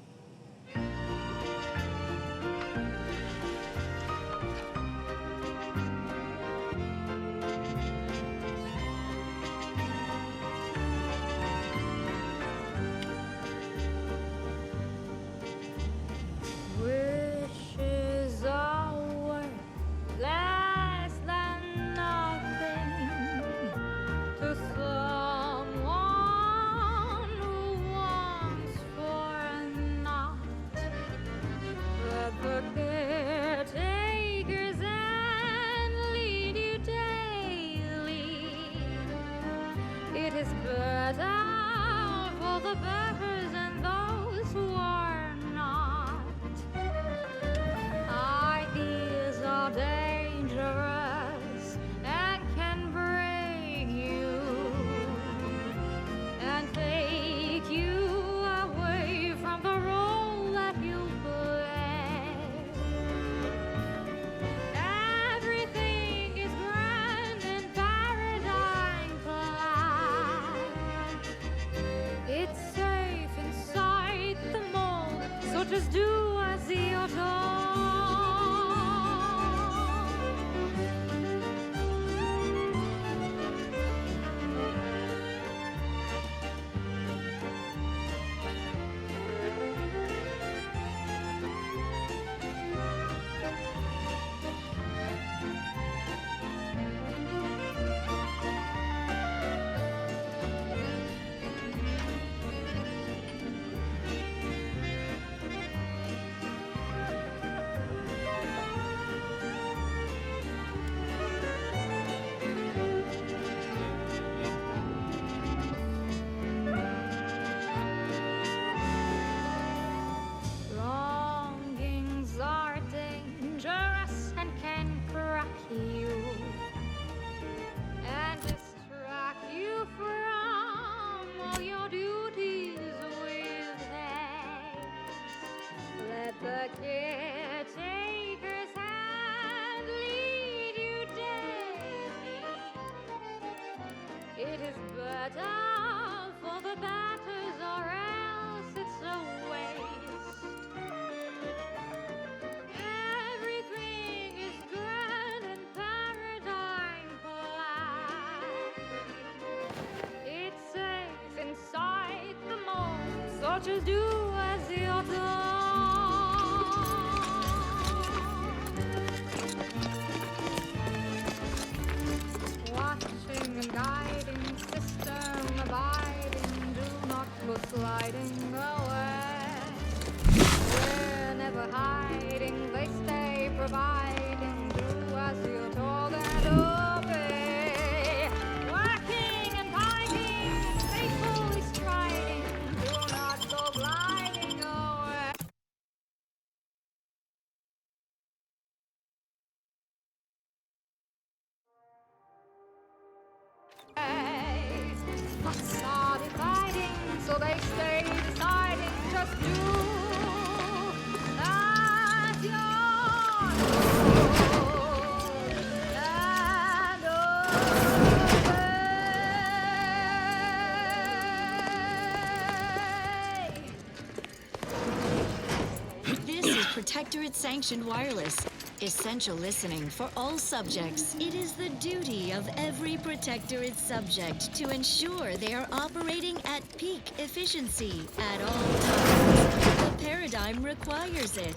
Wishes are worth less than nothing to someone who wants for just do as you're told. Watching and guiding, system abiding, do not go sliding away. We're never hiding, they stay providing, do as you're told and obey. Working and fighting, faithfully striding, do not go gliding away. Facade dividing, so they stay deciding, just do as you're told and obey. This is Protectorate Sanctioned Wireless. Essential listening for all subjects. It is the duty of every Protectorate subject to ensure they are operating at peak efficiency at all times. The paradigm requires it.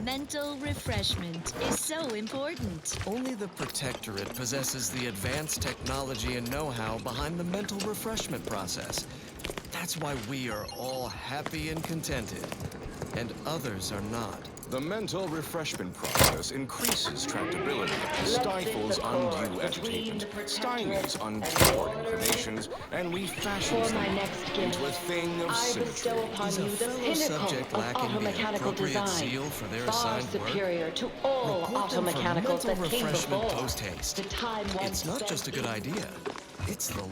Mental refreshment is so important. Only the Protectorate possesses the advanced technology and know-how behind the mental refreshment process. That's why we are all happy and contented, and others are not. The mental refreshment process increases tractability, stifles undue agitation, stymies untoward inclinations, and refashions them into a thing of symmetry. Is a fellow subject lacking the appropriate zeal for their assigned work? Superior to all Report them for automechanicals mental that came refreshment before. post-haste. The time once It's not just a good idea, it's the law.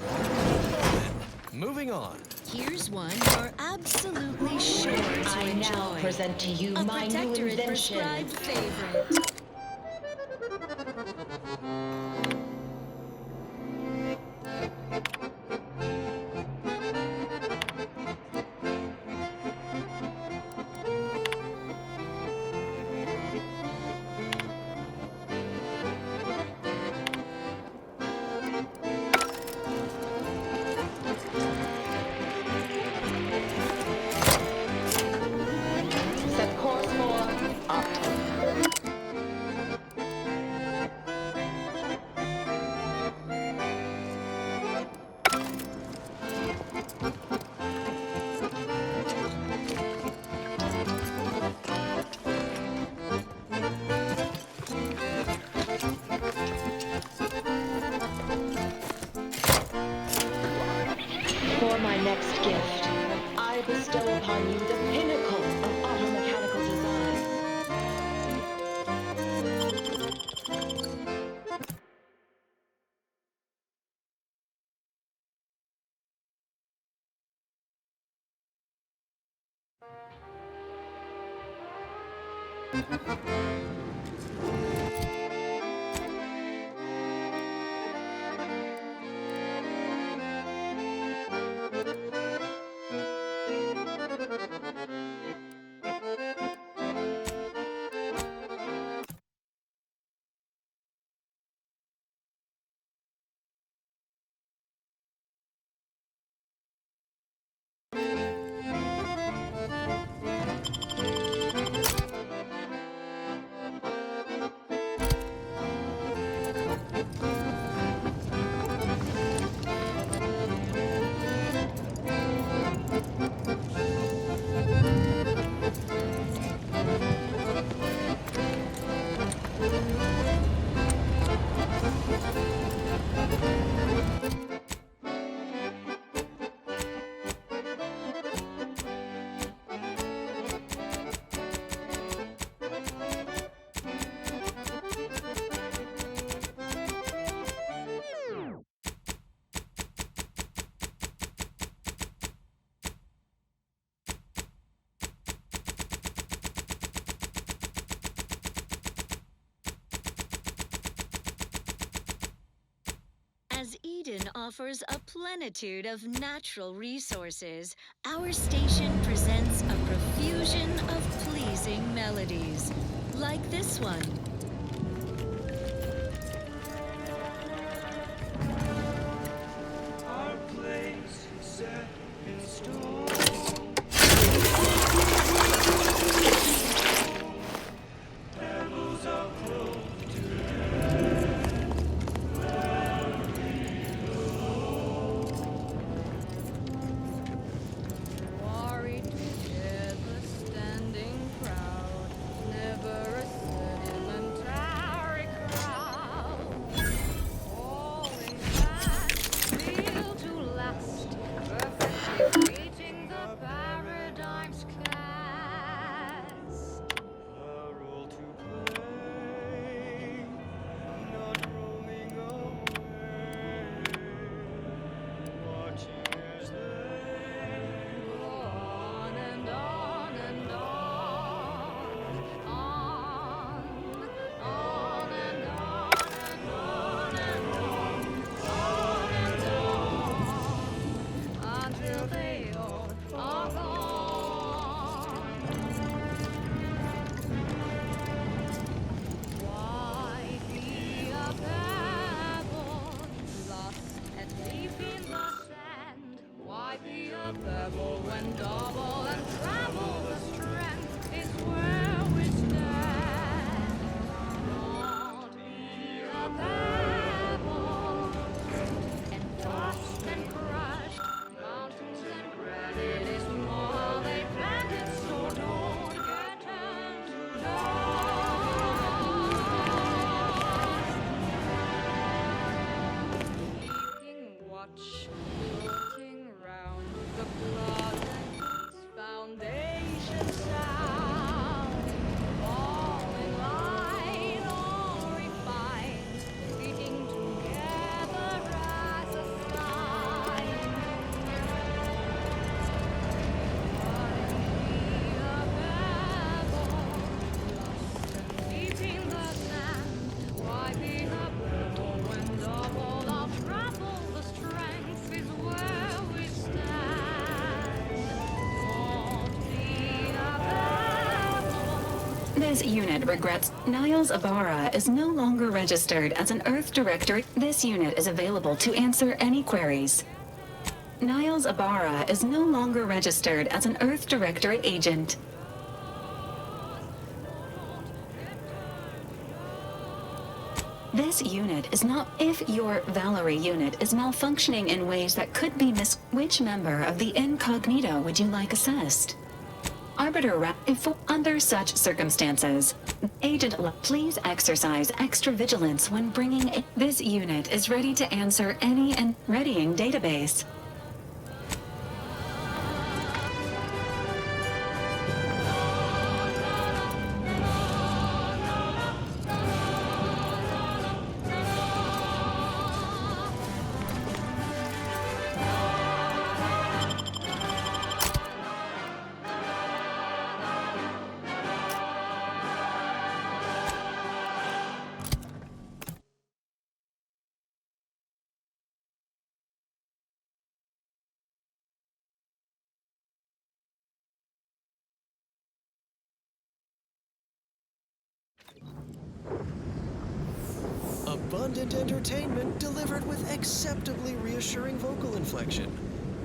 Moving on. Here's one you're absolutely sure to I enjoy. now present to you a my new Protectorate invention. prescribed favorite. Set course for up. For my next gift, I bestow upon you the pinnacle of automechanical design. As Eden offers a plenitude of natural resources, our station presents a profusion of pleasing melodies, like this one. Our place is set in stone. This unit regrets Niles Ibarra is no longer registered as an Earth Directorate. This unit is available to answer any queries. Niles Ibarra is no longer registered as an Earth Directorate agent. This unit is not. If your Valerie unit is malfunctioning in ways that could be which member of the incognito would you like assessed? Arbiter if under such circumstances, Agent please exercise extra vigilance when bringing this unit is ready to answer any and readying database. Abundant entertainment delivered with acceptably reassuring vocal inflection.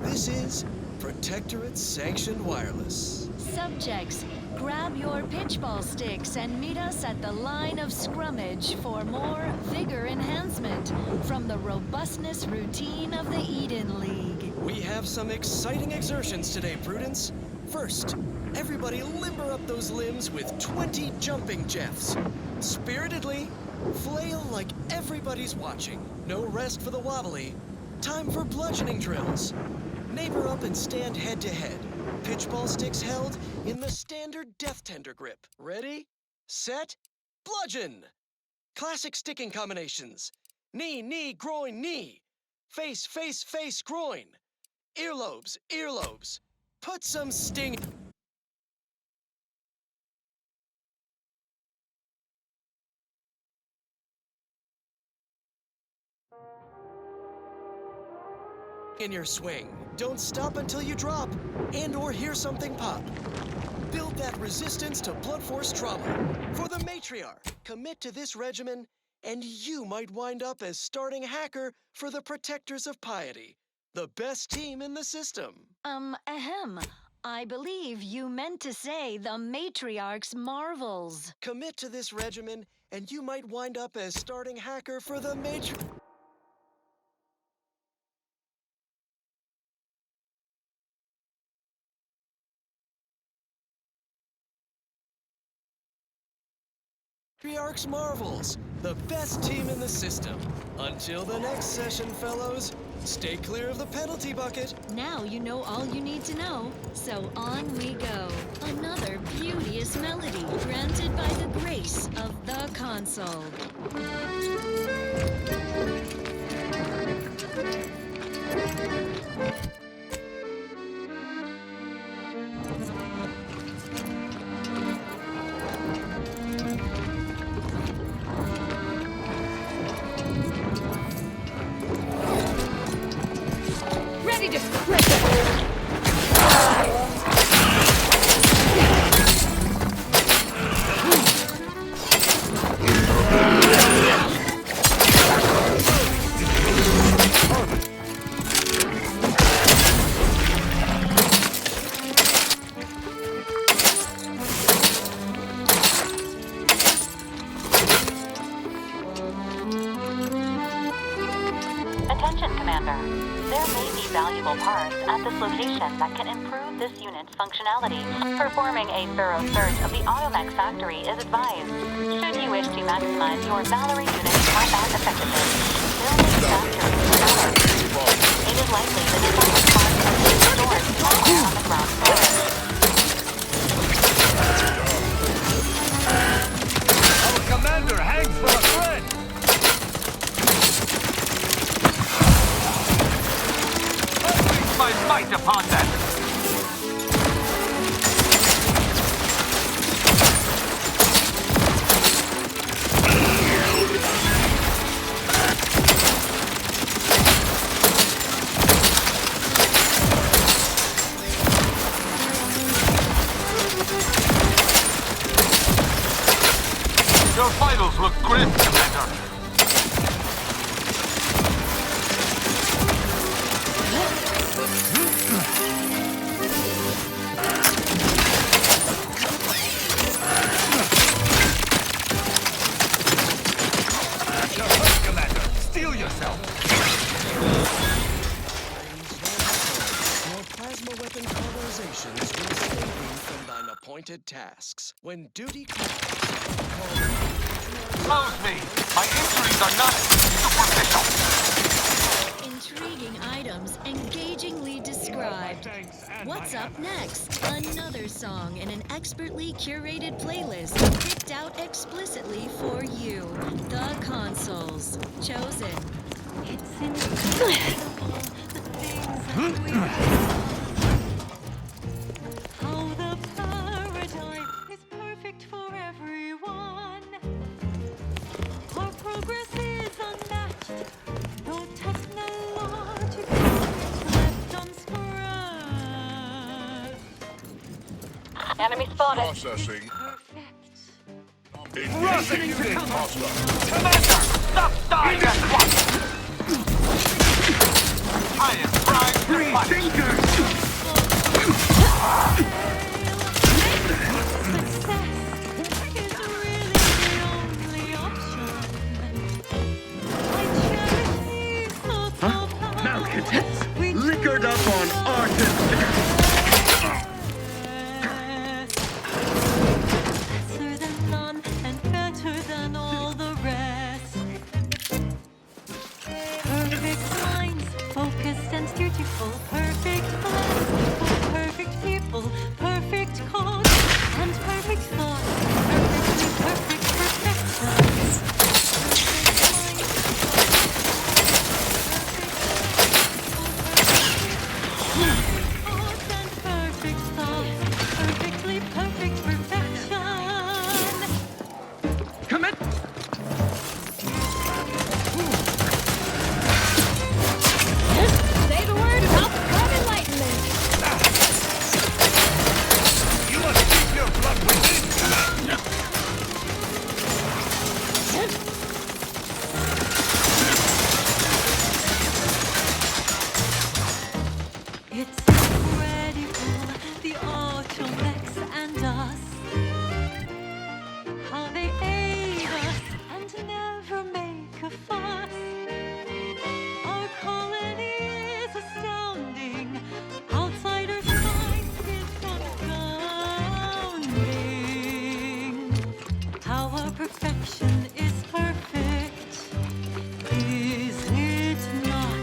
This is Protectorate Sanctioned Wireless. Subjects, grab your pitchball sticks and meet us at the line of scrummage for more vigor enhancement from the robustness routine of the Eden League. We have some exciting exertions today, Prudence. First, everybody limber up those limbs with 20 jumping jeffs. Spiritedly, flail like everybody's watching. No rest for the wobbly. Time for bludgeoning drills. Neighbor up and stand head to head. Pitchball sticks held in the standard death tender grip. Ready, set, bludgeon! Classic sticking combinations. Knee, knee, groin, knee. Face, face, face, groin. Earlobes, earlobes. Put some sting... in your swing. Don't stop until you drop and or hear something pop. Build that resistance to blunt force trauma. For the Matriarch, commit to this regimen and you might wind up as starting hacker for the Protectors of Piety, the best team in the system. Ahem. I believe you meant to say the Matriarch's marvels. Commit to this regimen and you might wind up as starting hacker for the Matriarch. Matriarch's Marvels, the best team in the system. Until the next session, fellows, stay clear of the penalty bucket. Now you know all you need to know, so on we go. Another beauteous melody granted by the grace of the console. Attention, Commander. There may be valuable parts at this location that can improve this unit's functionality. Performing a thorough search of the Automech factory is advised. Should you wish to maximize your Valerie unit's combat effectiveness, building the factory is better. It is likely that some parts are being stored somewhere on the ground floor. Our commander hangs for a thread! My might upon that! Your vitals look grim, Commander. You're hurt, Commander. Steel yourself. Your plasma weapon cauterizations will save thee from thine appointed tasks. When duty calls, Close me! My injuries are not superficial! Intriguing items, engagingly described. What's up next? Another song in an expertly curated playlist picked out explicitly for you. The Consoles. Chosen. It's incredible, the things that we how the paradigm is perfect for everyone. Our progress is unmatched. No technological left unscratched. Enemy spotted. Processing. Rushing to Commander! Stop dying at once! I am primed to Malcontents, liquored up on art and Lesser than none and better than all the rest. Perfect minds, focused and dutiful. Perfect plans for perfect people. Perfect cause and perfect thoughts. Perfectly perfect perfections. Perfect thoughts, perfectly perfect perfection. Come in. Say the word about the current enlightenment. You must keep your blood within, Commander! It's incredible, the Automex and us. How they aid us and never make a fuss. Our colony is astounding. Outsiders' minds is confounding. How our perfection is perfect, is it not?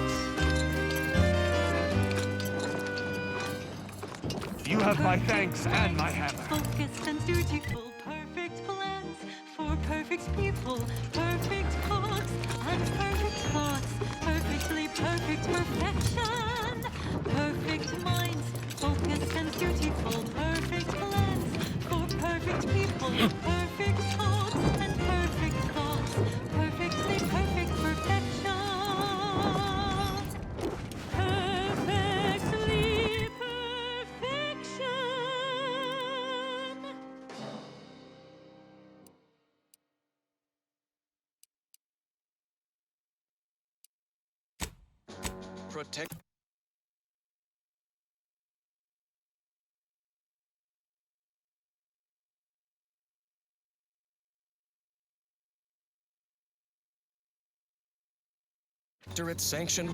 You have my thanks and my hammer. Focused and dutiful, perfect plans for perfect people, perfect cause and perfect thoughts, perfectly perfect perfection, perfect minds, focused and dutiful, perfect plans for perfect people, perfect cause and perfect thoughts, perfectly perfect perfection. Perfectly perfection. protect. After its sanction.